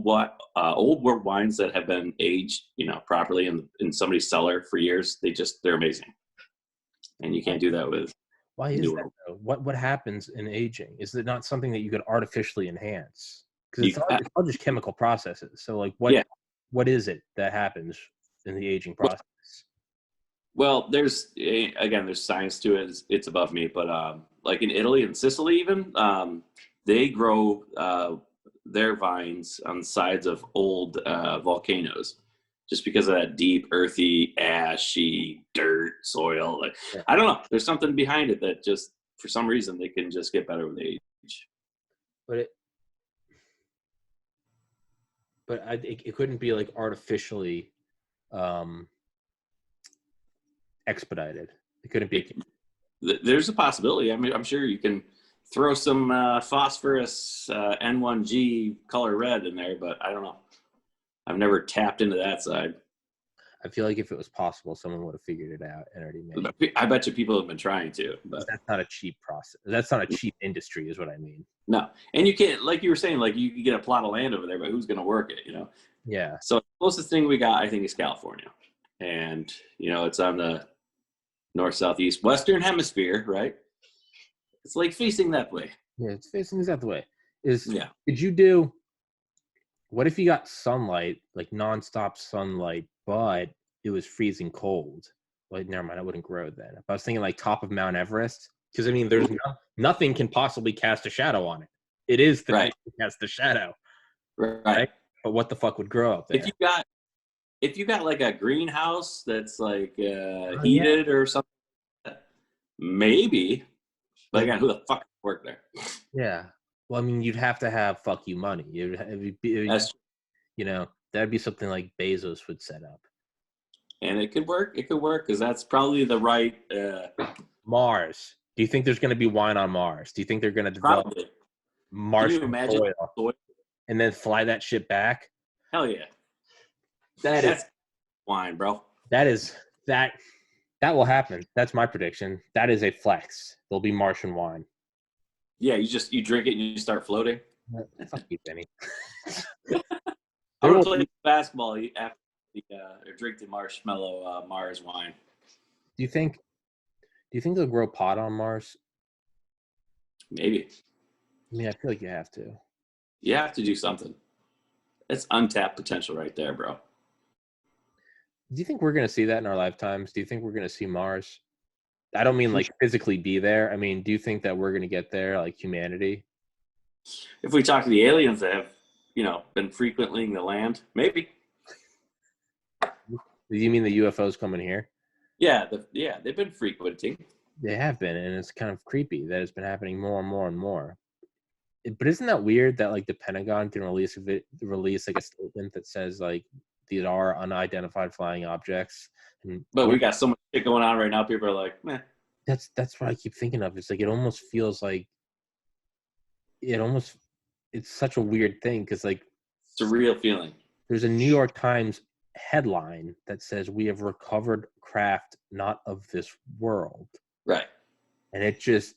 wines that have been aged, properly in somebody's cellar for years, they're amazing. And you can't do that with. Why is that though? What happens in aging? Is it not something that you could artificially enhance? Because it's all just chemical processes. So like what is it that happens in the aging process? Well, there's science to it. It's above me, but like in Italy and Sicily, even they grow their vines on the sides of old volcanoes, just because of that deep, earthy, ashy dirt soil. Like I don't know, there's something behind it that just for some reason they can just get better with age. But it couldn't be like artificially expedited. It couldn't be. There's a possibility. I mean, I'm sure you can throw some phosphorus N1G color red in there, but I don't know. I've never tapped into that side. I feel like if it was possible, someone would have figured it out and already made it. I bet you people have been trying to, but that's not a cheap process. That's not a cheap industry, is what I mean. No, and you can't, like you were saying, like you can get a plot of land over there, but who's going to work it? Yeah. So the closest thing we got, I think, is California, and it's on the north, southeast, western hemisphere, right? It's like facing that way. Yeah, it's facing that way. Did you do? What if you got sunlight, like nonstop sunlight, but it was freezing cold? Well, never mind, I wouldn't grow then. If I was thinking like top of Mount Everest, because I mean, there's nothing can possibly cast a shadow on it. It is the thing that casts the shadow, right? But what the fuck would grow up there? If you got like a greenhouse that's like heated or something, maybe. But again, who the fuck work there? Yeah. Well, I mean, you'd have to have fuck you money. That'd be something like Bezos would set up. And it could work. It could work because that's probably the right. Mars. Do you think there's going to be wine on Mars? Do you think they're going to develop Martian soil and then fly that shit back? Hell yeah. That's wine, bro. That will happen. That's my prediction. That is a flex. There'll be Martian wine. Yeah, you drink it and you start floating. Fuck you, Benny. I want to play basketball after or drink the marshmallow Mars wine. Do you think they'll grow pot on Mars? Maybe. I mean, I feel like you have to. You have to do something. It's untapped potential right there, bro. Do you think we're going to see that in our lifetimes? Do you think we're going to see Mars? I don't mean like physically be there. I mean, do you think that we're going to get there, like humanity? If we talk to the aliens that have, been frequenting the land, maybe. Do you mean the UFOs coming here? Yeah, they've been frequenting. They have been, and it's kind of creepy that it's been happening more and more and more. But isn't that weird that like the Pentagon can release like a statement that says like these are unidentified flying objects? But we got so much shit going on right now. People are like, meh. That's what I keep thinking of. It's like it almost feels like it's such a weird thing because like it's a real feeling. There's a New York Times headline that says we have recovered craft not of this world. Right. And it just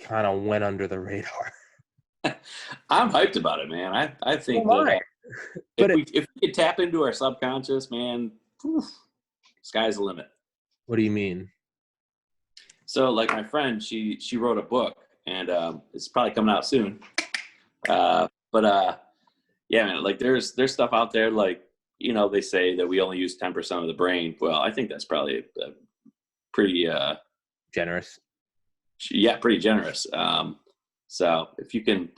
kind of went under the radar. I'm hyped about it, man. I think that if we could tap into our subconscious, man, sky's the limit. What do you mean? So, like my friend, she wrote a book, and it's probably coming out soon. Yeah, man, like there's stuff out there, like, they say that we only use 10% of the brain. Well, I think that's probably pretty generous. Yeah, pretty generous. So if you could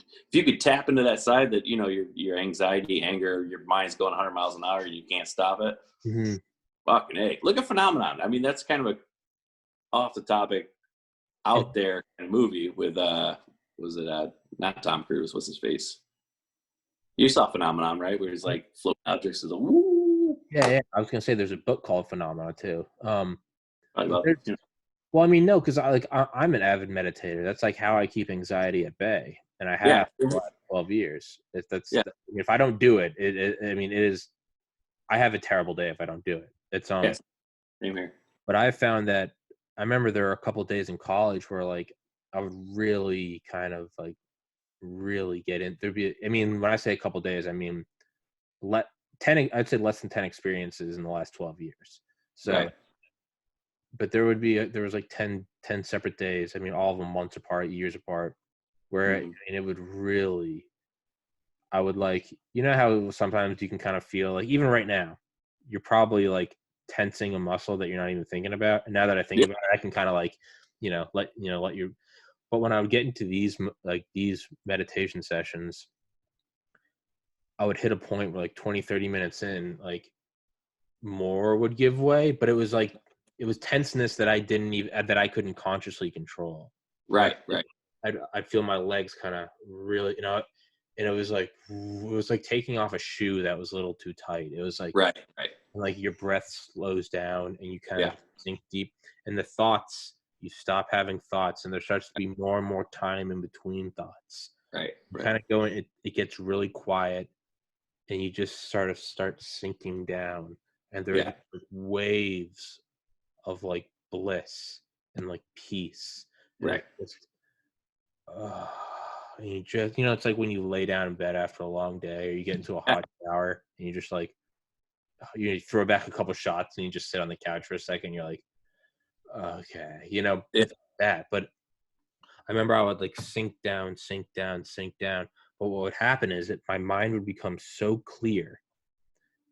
tap into that side that, your anxiety, anger, your mind's going 100 miles an hour and you can't stop it. Mm-hmm. Fucking A. Look at Phenomenon. I mean, that's kind of a off the topic, out there kind of movie with, was it not Tom Cruise? What's his face? You saw Phenomenon, right? Where he's like floating objects is a woo. Yeah. I was gonna say there's a book called Phenomena too. I love it. Well, I mean, no, because I'm an avid meditator. That's like how I keep anxiety at bay, and I have for the last 12 years. If I don't do it, it is. I have a terrible day if I don't do it. It's Same here. But I found that I remember there were a couple of days in college where like I would really kind of like really get in. When I say a couple of days, I mean I'd say less than 10 experiences in the last 12 years. So. Right. but there was like 10 separate days. I mean, all of them months apart, years apart, where Mhm. and it would really, I would like, you know how sometimes you can kind of feel like, even right now, you're probably like tensing a muscle that you're not even thinking about. And now that I think Yeah. about it, I can kind of like, let you. But when I would get into these meditation sessions, I would hit a point where like 20, 30 minutes in, like more would give way, but it was tenseness that I couldn't consciously control. So Right. Right. I'd feel my legs kind of really, and it was like taking off a shoe that was a little too tight. It was Right. Right. like your breath slows down and you kind Yeah. of sink deep, and the thoughts, you stop having thoughts, and there starts to be more and more time in between thoughts. Right. You Right. kind of go in, it gets really quiet, and you just start sinking down, and there's Yeah. like waves of like bliss and like peace, and Right. it's just uh, and you just, it's like when you lay down in bed after a long day, or you get into a Yeah. hot shower and you just like, you throw back a couple shots and you just sit on the couch for a second, you're like, okay, Yeah. it's that. But I remember I would like sink down, sink down, sink down, but what would happen is that my mind would become so clear,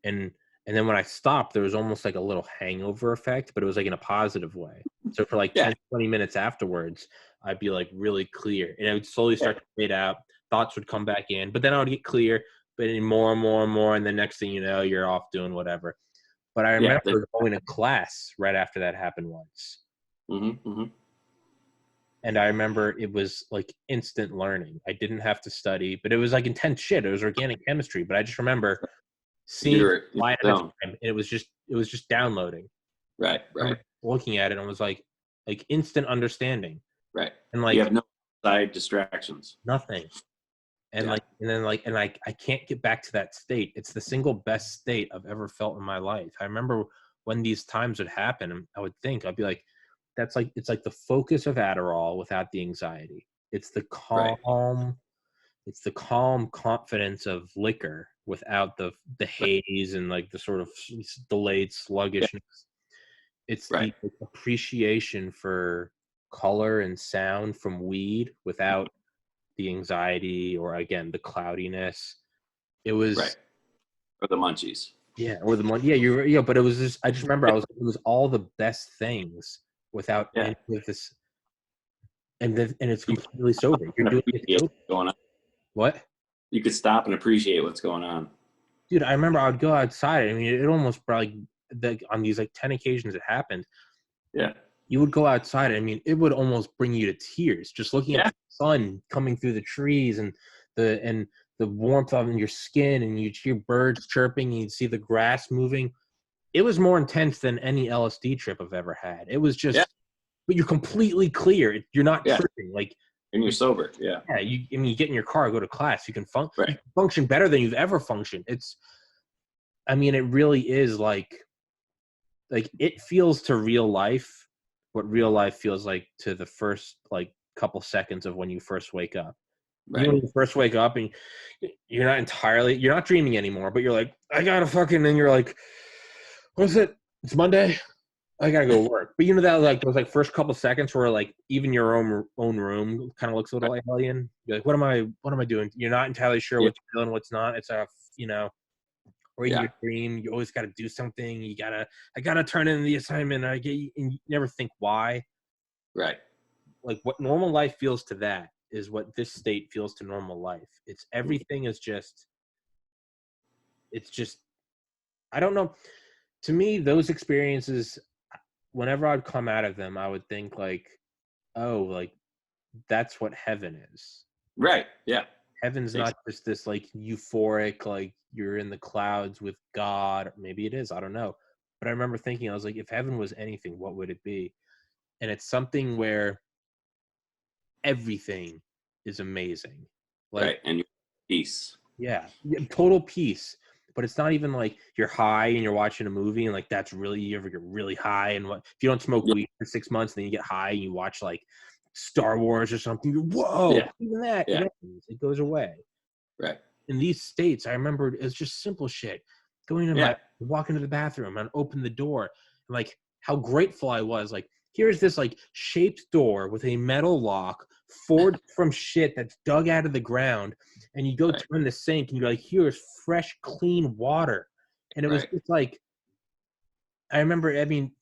and then when I stopped, there was almost like a little hangover effect, but it was like in a positive way. So for like Yeah. 10, 20 minutes afterwards, I'd be like really clear, and it would slowly Yeah. start to fade out. Thoughts would come back in, but then I would get clear, but in more and more and more, and the next thing you know, you're off doing whatever. But I Yeah. remember going to class right after that happened once, Mm-hmm. Mm-hmm. and I remember it was like instant learning. I didn't have to study, but it was like intense shit. It was organic chemistry, but I just remember seeing You're in light the at a zone. time, and it was just downloading. Right. I Right. remember looking at it and was like instant understanding, Right. and You like have no side distractions. nothing, and Yeah. I can't get back to that state. It's the single best state I've ever felt in my life. I remember when these times would happen, and I'd be like, it's like the focus of Adderall without the anxiety. It's the Right. calm It's the calm confidence of liquor without the Right. haze and like the sort of delayed Yeah. sluggishness. It's Right. the appreciation for color and sound from weed without the anxiety, or again the cloudiness. It Right. was, Or the munchies. yeah, or the money. Yeah, but it was just, I just remember, it was all the best things without Yeah. any of this, and it's You completely sober. You're can doing it appreciate sober. what's going on. What? You could stop and appreciate what's going on. Dude, I remember I would go outside. I mean, it almost probably, on these like 10 occasions it happened, Yeah. you would go outside. I mean, it would almost bring you to tears just looking at Yeah. the sun coming through the trees, and the warmth on your skin, and you'd hear birds chirping, and you'd see the grass moving. It was more intense than any LSD trip I've ever had. It was Yeah. just, but you're completely clear. You're not Yeah. tripping. Like, And you're sober. Yeah. yeah, I mean, you get in your car, go to class, you Right. can function better than you've ever functioned. I mean, it really is like it feels to real life what real life feels like to the first like couple seconds of when you first wake up. Right. When you first wake up and you're not dreaming anymore, but you're like, I gotta fucking, and you're like, what's it? It's Monday. I gotta go to work. But that like those like first couple seconds where like even your own room kind of looks a little alien. You're like, what am I doing? You're not entirely sure Yeah. what you're doing, what's not. It's or in Yeah. your dream, you always got to do something. I gotta turn in the assignment. And you never think why. Right. Like what normal life feels to that is what this state feels to normal life. It's everything is just, it's just, I don't know. To me, those experiences, whenever I'd come out of them, I would think like, oh, like that's what heaven is. Right. Yeah. Heaven's not just this like euphoric, like you're in the clouds with God. Maybe it is, I don't know. But I remember thinking, I was like, if heaven was anything, what would it be? And it's something where everything is amazing. Like, Right. And your peace. yeah, total peace. But it's not even like you're high and you're watching a movie and like that's really, you ever get really high, and what if you don't smoke Yeah. weed for 6 months and then you get high and you watch like Star Wars or something, you're, whoa, Yeah. even that, Yeah. it goes away. Right. In these states, I remember it's just simple shit. Going to Yeah. walk into the bathroom and open the door, and like how grateful I was. Like, here's this like shaped door with a metal lock forged from shit that's dug out of the ground, and you go turn the sink and you're like, here's fresh, clean water. And it was just like, I remember, I mean,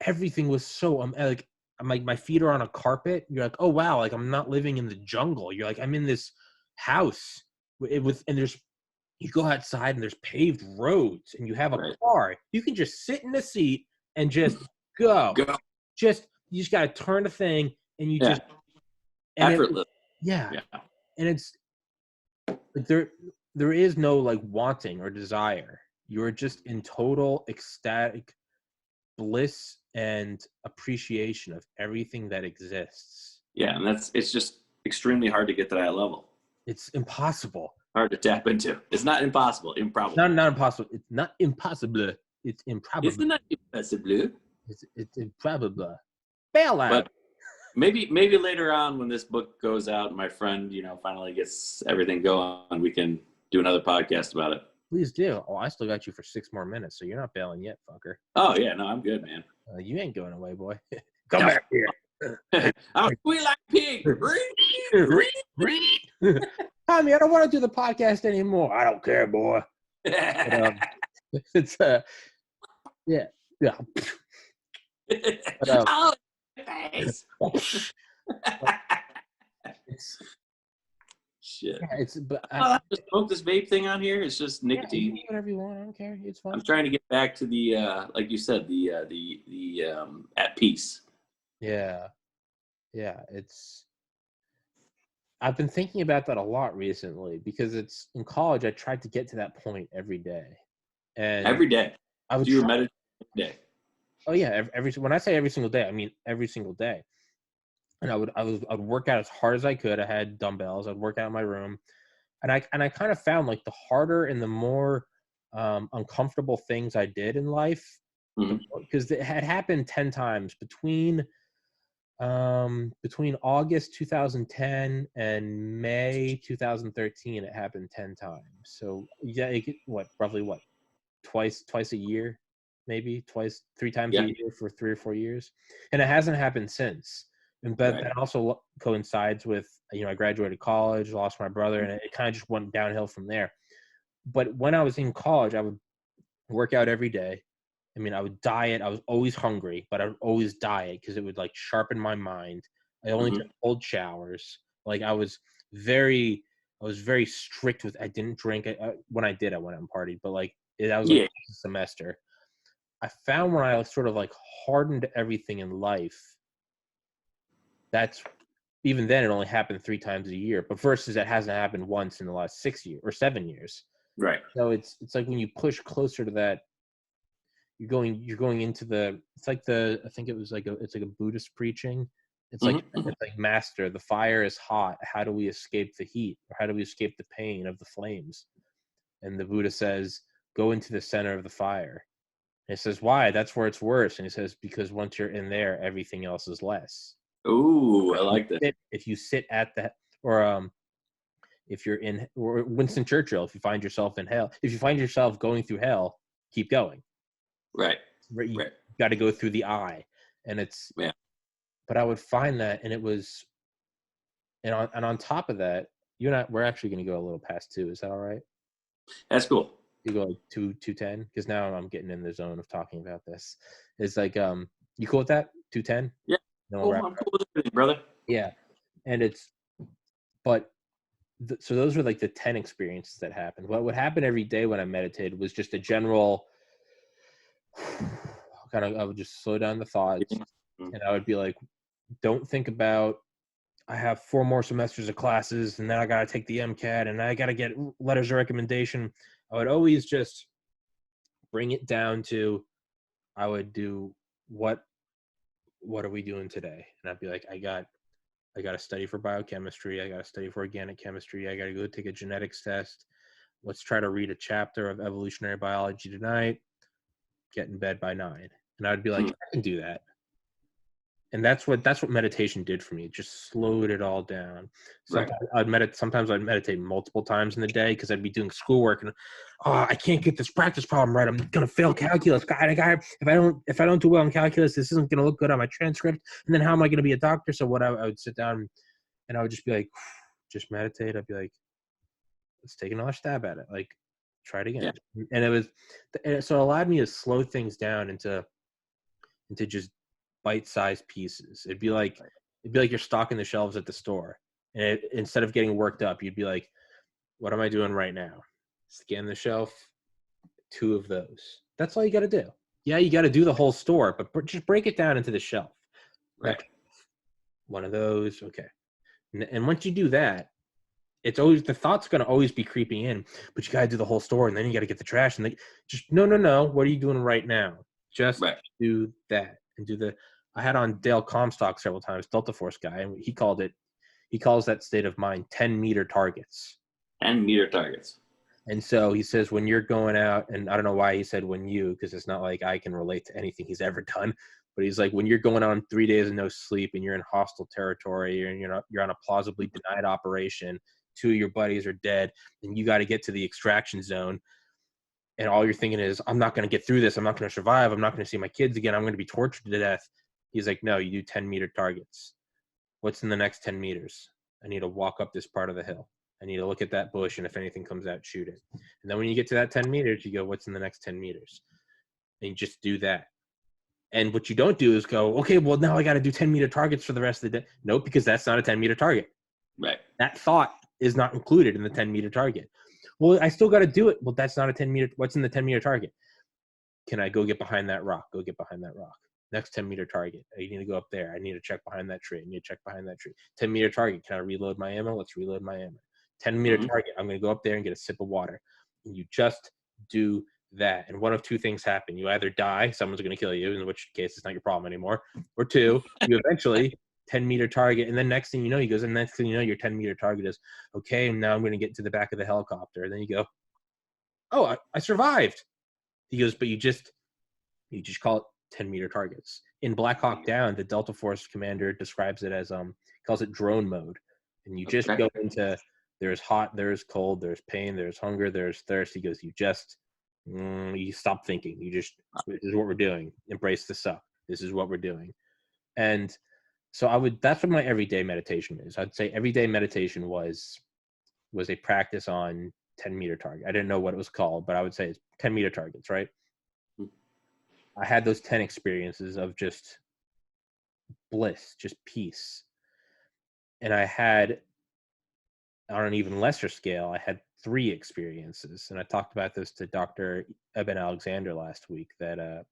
everything was so like, I'm like, my feet are on a carpet. You're like, oh wow, like I'm not living in the jungle. You're like, I'm in this house and there's, you go outside and there's paved roads and you have a car. You can just sit in the seat and just go. You just got to turn the thing and you just, and effortless. And it's like, there is no like wanting or desire. You're just in total ecstatic bliss and appreciation of everything that exists. Yeah, and it's just extremely hard to get to that level. It's impossible. Hard to tap into. It's not impossible. Improbable. Not impossible. It's not impossible. It's improbable. It's not impossible. It's improbable. Bail out. But maybe later on when this book goes out, my friend, finally gets everything going, we can do another podcast about it. Please do. Oh, I still got you for 6 more minutes, so you're not bailing yet, fucker. Oh yeah, no, I'm good, man. You ain't going away, boy. Come back here. I'm sweet like pig. Tommy, I don't want to do the podcast anymore. I don't care, boy. But, it's yeah. But, oh, face. Shit. Yeah, but I just smoke this vape thing on here. It's just nicotine. You whatever you want. I don't care. It's fine. I'm trying to get back to the like you said, the at peace. Yeah. I've been thinking about that a lot recently because it's in college. I tried to get to that point every day, and every day. I would do your meditation every day. Oh yeah, when I say every single day, I mean every single day. And I'd work out as hard as I could. I had dumbbells. I'd work out in my room, and I kind of found like the harder and the more uncomfortable things I did in life, because it had happened 10 times between August 2010 and May 2013. It happened 10 times. So yeah, roughly twice a year, maybe 3 times a year for 3 or 4 years, and it hasn't happened since. But that also coincides with, I graduated college, lost my brother, and it kind of just went downhill from there. But when I was in college, I would work out every day. I mean, I would diet. I was always hungry, but I would always diet because it would like sharpen my mind. I only took cold showers. Like I was very strict with. I didn't drink. When I did, I went out and partied. But like that was like a semester. I found when I sort of like hardened everything in life. That's even then it only happened 3 times a year, but versus that hasn't happened once in the last 6 years or 7 years. Right. So it's like when you push closer to that, you're going into I think it's like a Buddhist preaching. It's like it's like, master, the fire is hot. How do we escape the heat? Or how do we escape the pain of the flames? And the Buddha says, go into the center of the fire. And it says, why? That's where it's worse. And he says, because once you're in there, everything else is less. Ooh, I like that. If you sit at the, or if you're in, or Winston Churchill, if you find yourself in hell, if you find yourself going through hell, keep going. Right. You got to go through the eye, and it's. Yeah. But I would find that, and it was, and on top of that, you and I, we're actually going to go a little past 2. Is that all right? That's cool. You go like 2:10, because now I'm getting in the zone of talking about this. It's like, you cool with that? 2:10? Yeah. No, I'm cool with everything, brother. Yeah, and so those were like the 10 experiences that happened. What would happen every day when I meditated was just a general kind of, I would just slow down the thoughts, and I would be like, don't think about, I have 4 more semesters of classes, and then I got to take the MCAT, and I got to get letters of recommendation. I would always just bring it down to, I would do what are we doing today? And I'd be like, I got to study for biochemistry. I got to study for organic chemistry. I got to go take a genetics test. Let's try to read a chapter of evolutionary biology tonight. Get in bed by 9. And I'd be like, I can do that. And that's what meditation did for me. It just slowed it all down. Sometimes I'd meditate multiple times in the day because I'd be doing schoolwork and I can't get this practice problem right. I'm gonna fail calculus. God, if I don't do well in calculus, this isn't gonna look good on my transcript. And then how am I gonna be a doctor? So I would sit down and I would just be like, just meditate. I'd be like, let's take another stab at it. Like, try it again. Yeah. And so it allowed me to slow things down into just bite-sized pieces. It'd be like you're stocking the shelves at the store, and instead of getting worked up, you'd be like, what am I doing right now? Scan the shelf, 2 of those. That's all you got to do. Yeah, you got to do the whole store, but just break it down into the shelf. Right. One of those. Okay. And once you do that, it's always, the thought's going to always be creeping in, but you got to do the whole store, and then you got to get the trash, and no. What are you doing right now? Just do that and I had on Dale Comstock several times, Delta Force guy, and he calls that state of mind 10-meter targets. 10-meter targets. And so he says, when you're going out, and I don't know why he said because it's not like I can relate to anything he's ever done, but he's like, when you're going on 3 days of no sleep and you're in hostile territory and you're on a plausibly denied operation, 2 of your buddies are dead, and you got to get to the extraction zone. And all you're thinking is, I'm not going to get through this. I'm not going to survive. I'm not going to see my kids again. I'm going to be tortured to death. He's like, no, you do 10-meter targets. What's in the next 10 meters? I need to walk up this part of the hill. I need to look at that bush, and if anything comes out, shoot it. And then when you get to that 10 meters, you go, what's in the next 10 meters? And you just do that. And what you don't do is go, okay, well, now I got to do 10-meter targets for the rest of the day. Nope, because that's not a 10-meter target. Right. That thought is not included in the 10-meter target. Well, I still got to do it. Well, that's not a 10-meter. What's in the 10-meter target? Can I go get behind that rock? Go get behind that rock. Next 10-meter target. I need to go up there. I need to check behind that tree. I need to check behind that tree. 10-meter target. Can I reload my ammo? Let's reload my ammo. 10-meter target. I'm going to go up there and get a sip of water. And you just do that. And one of 2 things happen. You either die, someone's going to kill you, in which case it's not your problem anymore. Or 2, you eventually 10-meter target. And then next thing you know, he goes, and next thing you know, your 10-meter target is, okay, now I'm going to get to the back of the helicopter. And then you go, oh, I survived. He goes, but you just call it 10-meter targets. In Black Hawk Down, the Delta Force commander describes it as, calls it drone mode. And you just go into, there's hot, there's cold, there's pain, there's hunger, there's thirst. He goes, you stop thinking. This is what we're doing. Embrace the suck. This is what we're doing. And so that's what my everyday meditation is. I'd say everyday meditation was a practice on 10-meter target. I didn't know what it was called, but I would say it's 10-meter targets, right? I had those 10 experiences of just bliss, just peace. And I had, on an even lesser scale, I had 3 experiences. And I talked about this to Dr. Eben Alexander last week, that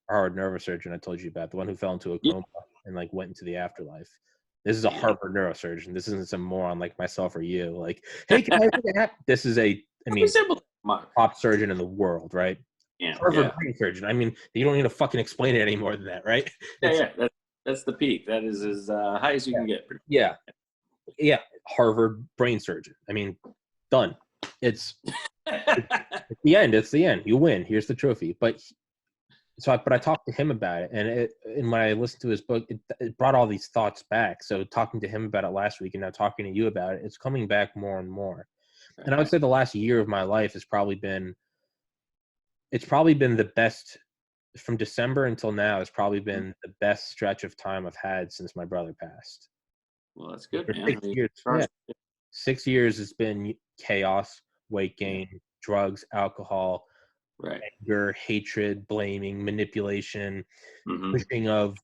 Harvard neurosurgeon I told you about, the one who fell into a coma and went into the afterlife. This is a Harvard neurosurgeon. This isn't some moron like myself or you. Like, hey, can I look at? This is top surgeon in the world, right? Yeah. Harvard brain surgeon. I mean, you don't need to fucking explain it any more than that, right? That's the peak. That is as high as you can get. Yeah. Harvard brain surgeon. I mean, done. It's the end. It's the end. You win. Here's the trophy. But I talked to him about it, and when I listened to his book, it brought all these thoughts back. So talking to him about it last week, and now talking to you about it, it's coming back more and more. And I would say the last year of my life has probably been the best, from December until now. It's probably been the best stretch of time I've had since my brother passed. Well, that's good, man. 6 years. 6 years has been chaos, weight gain, drugs, alcohol, anger, hatred, blaming, manipulation,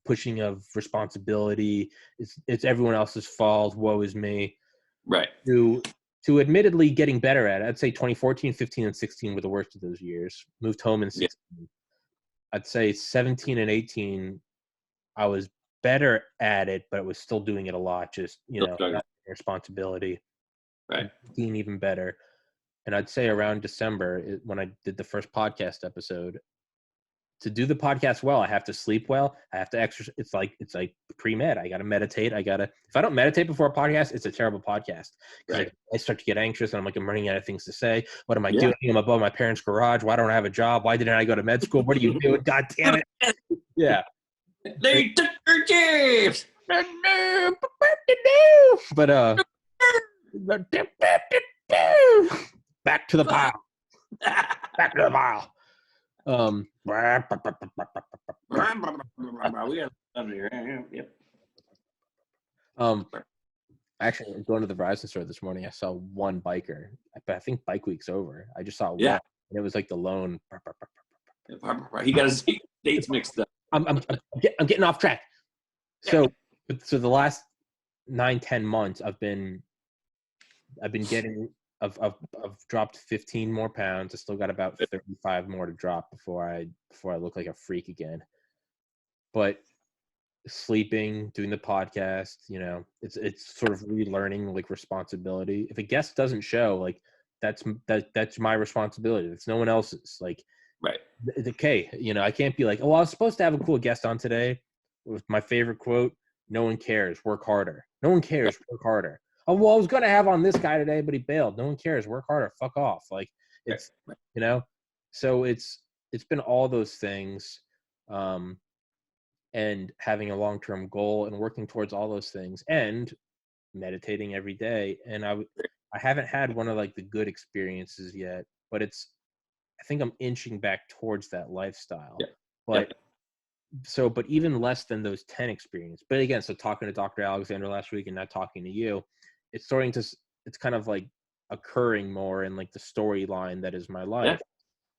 pushing of responsibility. It's everyone else's fault. Woe is me. Right. To admittedly getting better at it. I'd say 2014, 15, and 16 were the worst of those years. Moved home in 16. Yeah. I'd say 17 and 18, I was better at it, but I was still doing it a lot. Just, responsibility. Right. 15 even better. And I'd say around December, when I did the first podcast episode, to do the podcast well, I have to sleep well. I have to exercise. It's like pre-med. I got to meditate. If I don't meditate before a podcast, it's a terrible podcast. Right. I start to get anxious, and I'm running out of things to say. What am I doing? I'm above my parents' garage. Why don't I have a job? Why didn't I go to med school? What are you doing? God damn it. Yeah. They took her chips. But back to the pile. Back to the pile. We got under here. Yep. Actually, going to the Verizon store this morning, I saw one biker. I think Bike Week's over. I just saw one, Yeah. and it was like the lone. He got his dates mixed up. I'm getting off track. So the last 9-10 months, I've been getting. I've dropped 15 more pounds. I still got about 35 more to drop before I look like a freak again. But sleeping, doing the podcast, it's sort of relearning like responsibility. If a guest doesn't show, like that's my responsibility. It's no one else's. Like, right. Okay, I can't be like, oh, I was supposed to have a cool guest on today. With my favorite quote: "No one cares. Work harder. No one cares. Work harder." Oh, well, I was gonna have on this guy today, but he bailed. No one cares. Work harder. Fuck off. Like it's, so it's been all those things. And having a long-term goal and working towards all those things and meditating every day. And I haven't had one of like the good experiences yet, but I think I'm inching back towards that lifestyle. But even less than those 10 experiences. But again, so talking to Dr. Alexander last week and not talking to you, it's kind of like occurring more in like the storyline that is my life. Yeah.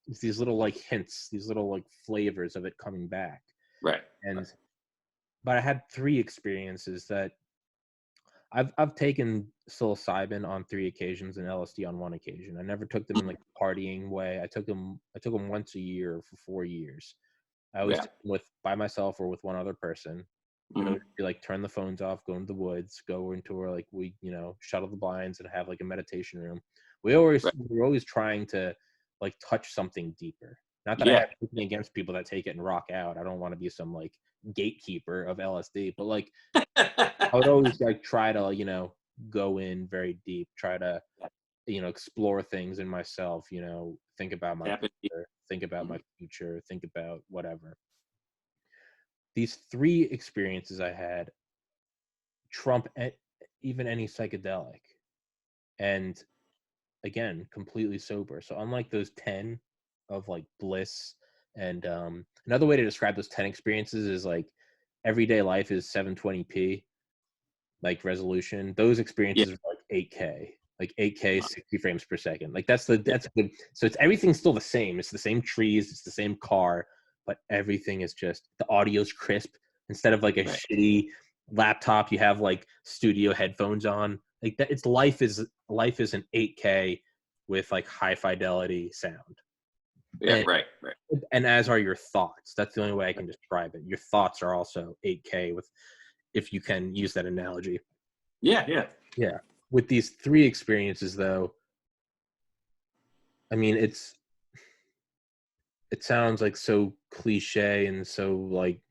It's these little like hints, these little like flavors of it coming back. Right. But I had 3 experiences that I've taken psilocybin on 3 occasions and LSD on 1 occasion. I never took them in like a partying way. I took them once a year for 4 years. I always took them by myself or with one other person. Mm-hmm. It would be like turn the phones off, go into the woods, go into where like we shuttle the blinds and have like a meditation room. We're always trying to like touch something deeper. Not that I have anything against people that take it and rock out. I don't want to be some like gatekeeper of LSD, but like I would always like try to go in very deep, try to explore things in myself, think about my future, think about my future, think about whatever. These 3 experiences I had trump even any psychedelic, and again, completely sober. So unlike those 10 of like bliss, and another way to describe those 10 experiences is like everyday life is 720p like resolution. Those experiences are like 8K, like 8K, 60 frames per second. Like that's good. So it's everything's still the same. It's the same trees, it's the same car, but everything is just the audio's crisp. Instead of like a shitty laptop, you have like studio headphones on. Like that, life is an 8K with like high fidelity sound. Yeah, right. And as are your thoughts. That's the only way I can describe it. Your thoughts are also 8K with, if you can use that analogy. Yeah. With these 3 experiences, though, I mean, it sounds like so cliche and so like,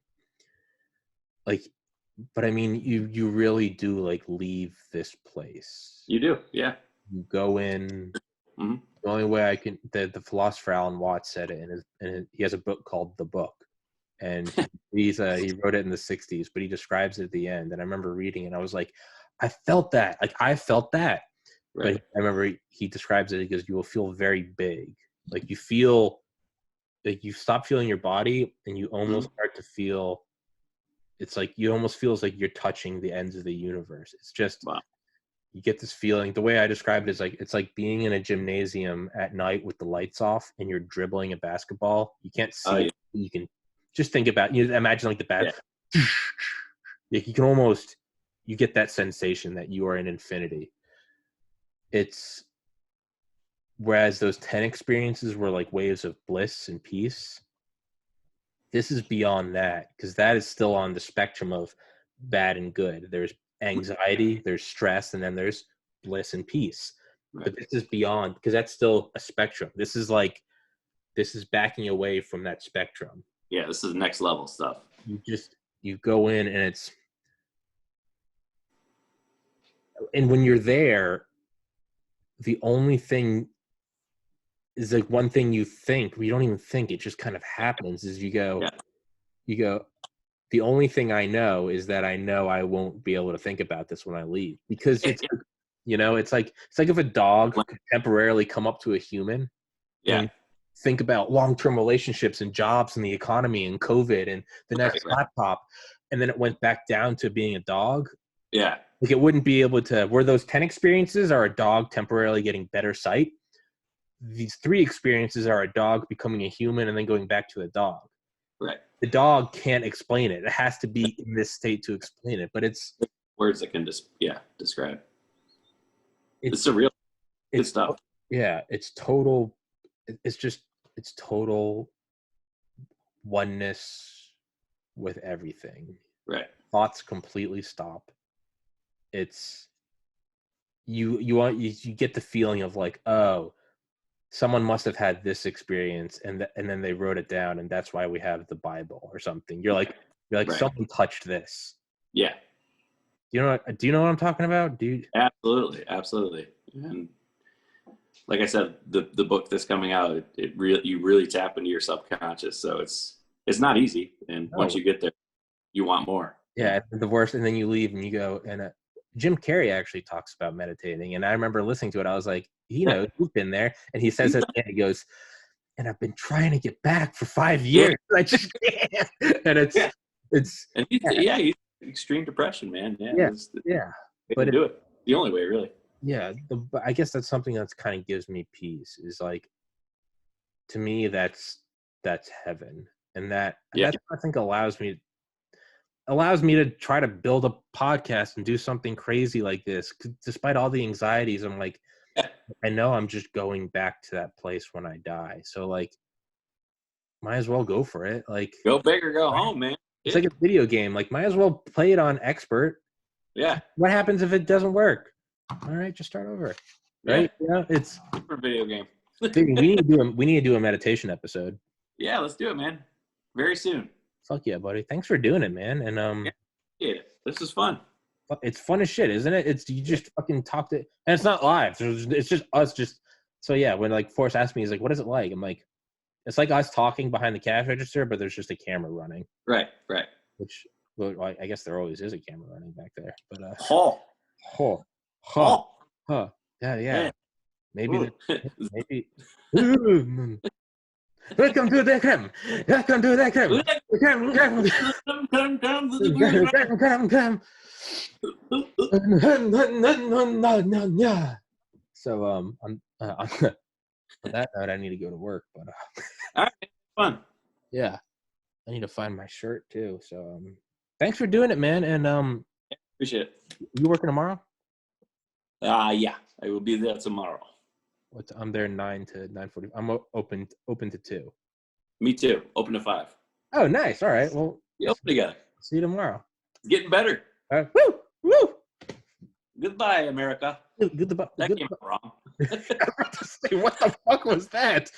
but I mean, you really do like leave this place. You do, yeah. You go in. Mm-hmm. The only way I can, the philosopher Alan Watts said it, and he has a book called The Book, and he wrote it in the 60s, but he describes it at the end. And I remember reading it, and I was like, I felt that. Like I felt that. Right. But I remember he describes it because you will feel very big. Like you feel like you stop feeling your body, and you almost start to feel. It's like you almost feels like you're touching the ends of the universe. It's just. Wow. You get this feeling. The way I describe it is like it's like being in a gymnasium at night with the lights off and you're dribbling a basketball. You can't see it. You can just think about. Imagine like the bat. Yeah. You can almost get that sensation that you are in infinity. It's whereas those 10 experiences were like waves of bliss and peace. This is beyond that because that is still on the spectrum of bad and good. There's anxiety, there's stress, and then there's bliss and peace. Right. But this is beyond because that's still a spectrum. This is backing away from that spectrum. Yeah, this is next level stuff. You go in and when you're there, the only thing is like one thing you think, we don't even think, it just kind of happens is you go, The only thing I know is that I know I won't be able to think about this when I leave, because it's, it's like if a dog could temporarily come up to a human Yeah. and think about long-term relationships and jobs and the economy and COVID and the next laptop, and then it went back down to being a dog. Yeah. Like, it wouldn't be able to, where those 10 experiences are a dog temporarily getting better sight, these 3 experiences are a dog becoming a human and then going back to a dog. Right. The dog can't explain it. It has to be in this state to explain it. But it's words that can describe. It's surreal. Good it's stuff. Yeah, it's total. It's total oneness with everything. Right. Thoughts completely stop. It's you get the feeling of like, oh, someone must have had this experience and then they wrote it down, and that's why we have the Bible or something. You're like Right. Someone touched this. Yeah. Do you know what I'm talking about, dude? Absolutely. And like I said, the book that's coming out, you really tap into your subconscious. So it's not easy, and once you get there, you want more. Yeah, the worst, and then you leave and you go. And Jim Carrey actually talks about meditating, and I remember listening to it. I was like, he's been there, and he says it, and he goes, and I've been trying to get back for 5 years. I just can't. And it's and he's extreme depression, man. But do it the only way, really. Yeah, I guess that's something that's kind of gives me peace. Is like, to me, that's heaven, and that's what I think allows me to try to build a podcast and do something crazy like this, despite all the anxieties. I'm like, I know I'm just going back to that place when I die. So like, might as well go for it. Like, go big or go home, man. It's like a video game. Like, might as well play it on expert. Yeah. What happens if it doesn't work? All right, just start over. Right? Yeah. It's a video game. we need to do a meditation episode. Yeah, let's do it, man. Very soon. Fuck yeah, buddy. Thanks for doing it, man. And this is fun. It's fun as shit, isn't it? It's you just fucking talk to, and it's not live. It's just us. So yeah, when like Forrest asked me, he's like, "What is it like?" I'm like, "It's like us talking behind the cash register, but there's just a camera running." Right. Which, well, I guess there always is a camera running back there. But yeah. Maybe. Welcome to the creme. Welcome to the creme. Come. So on that note, I need to go to work. But all right, fun. Yeah, I need to find my shirt too. So thanks for doing it, man. And appreciate it. You working tomorrow? Yeah, I will be there tomorrow. I'm there 9 to 9:40. I'm open to 2. Me too. Open to 5. Oh, nice. All right. Well, open together. See you tomorrow. Getting better. Woo! Goodbye, America. Goodbye. That came out wrong. What the fuck was that?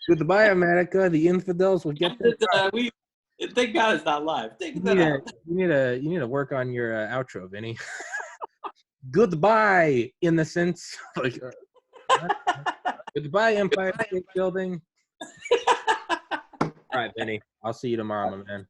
Goodbye, America. The infidels will get their thank God it's not live. Take that out. You need to work on your outro, Vinny. Goodbye, innocence. Goodbye, Empire State Building. All right, Vinny. I'll see you tomorrow, my man.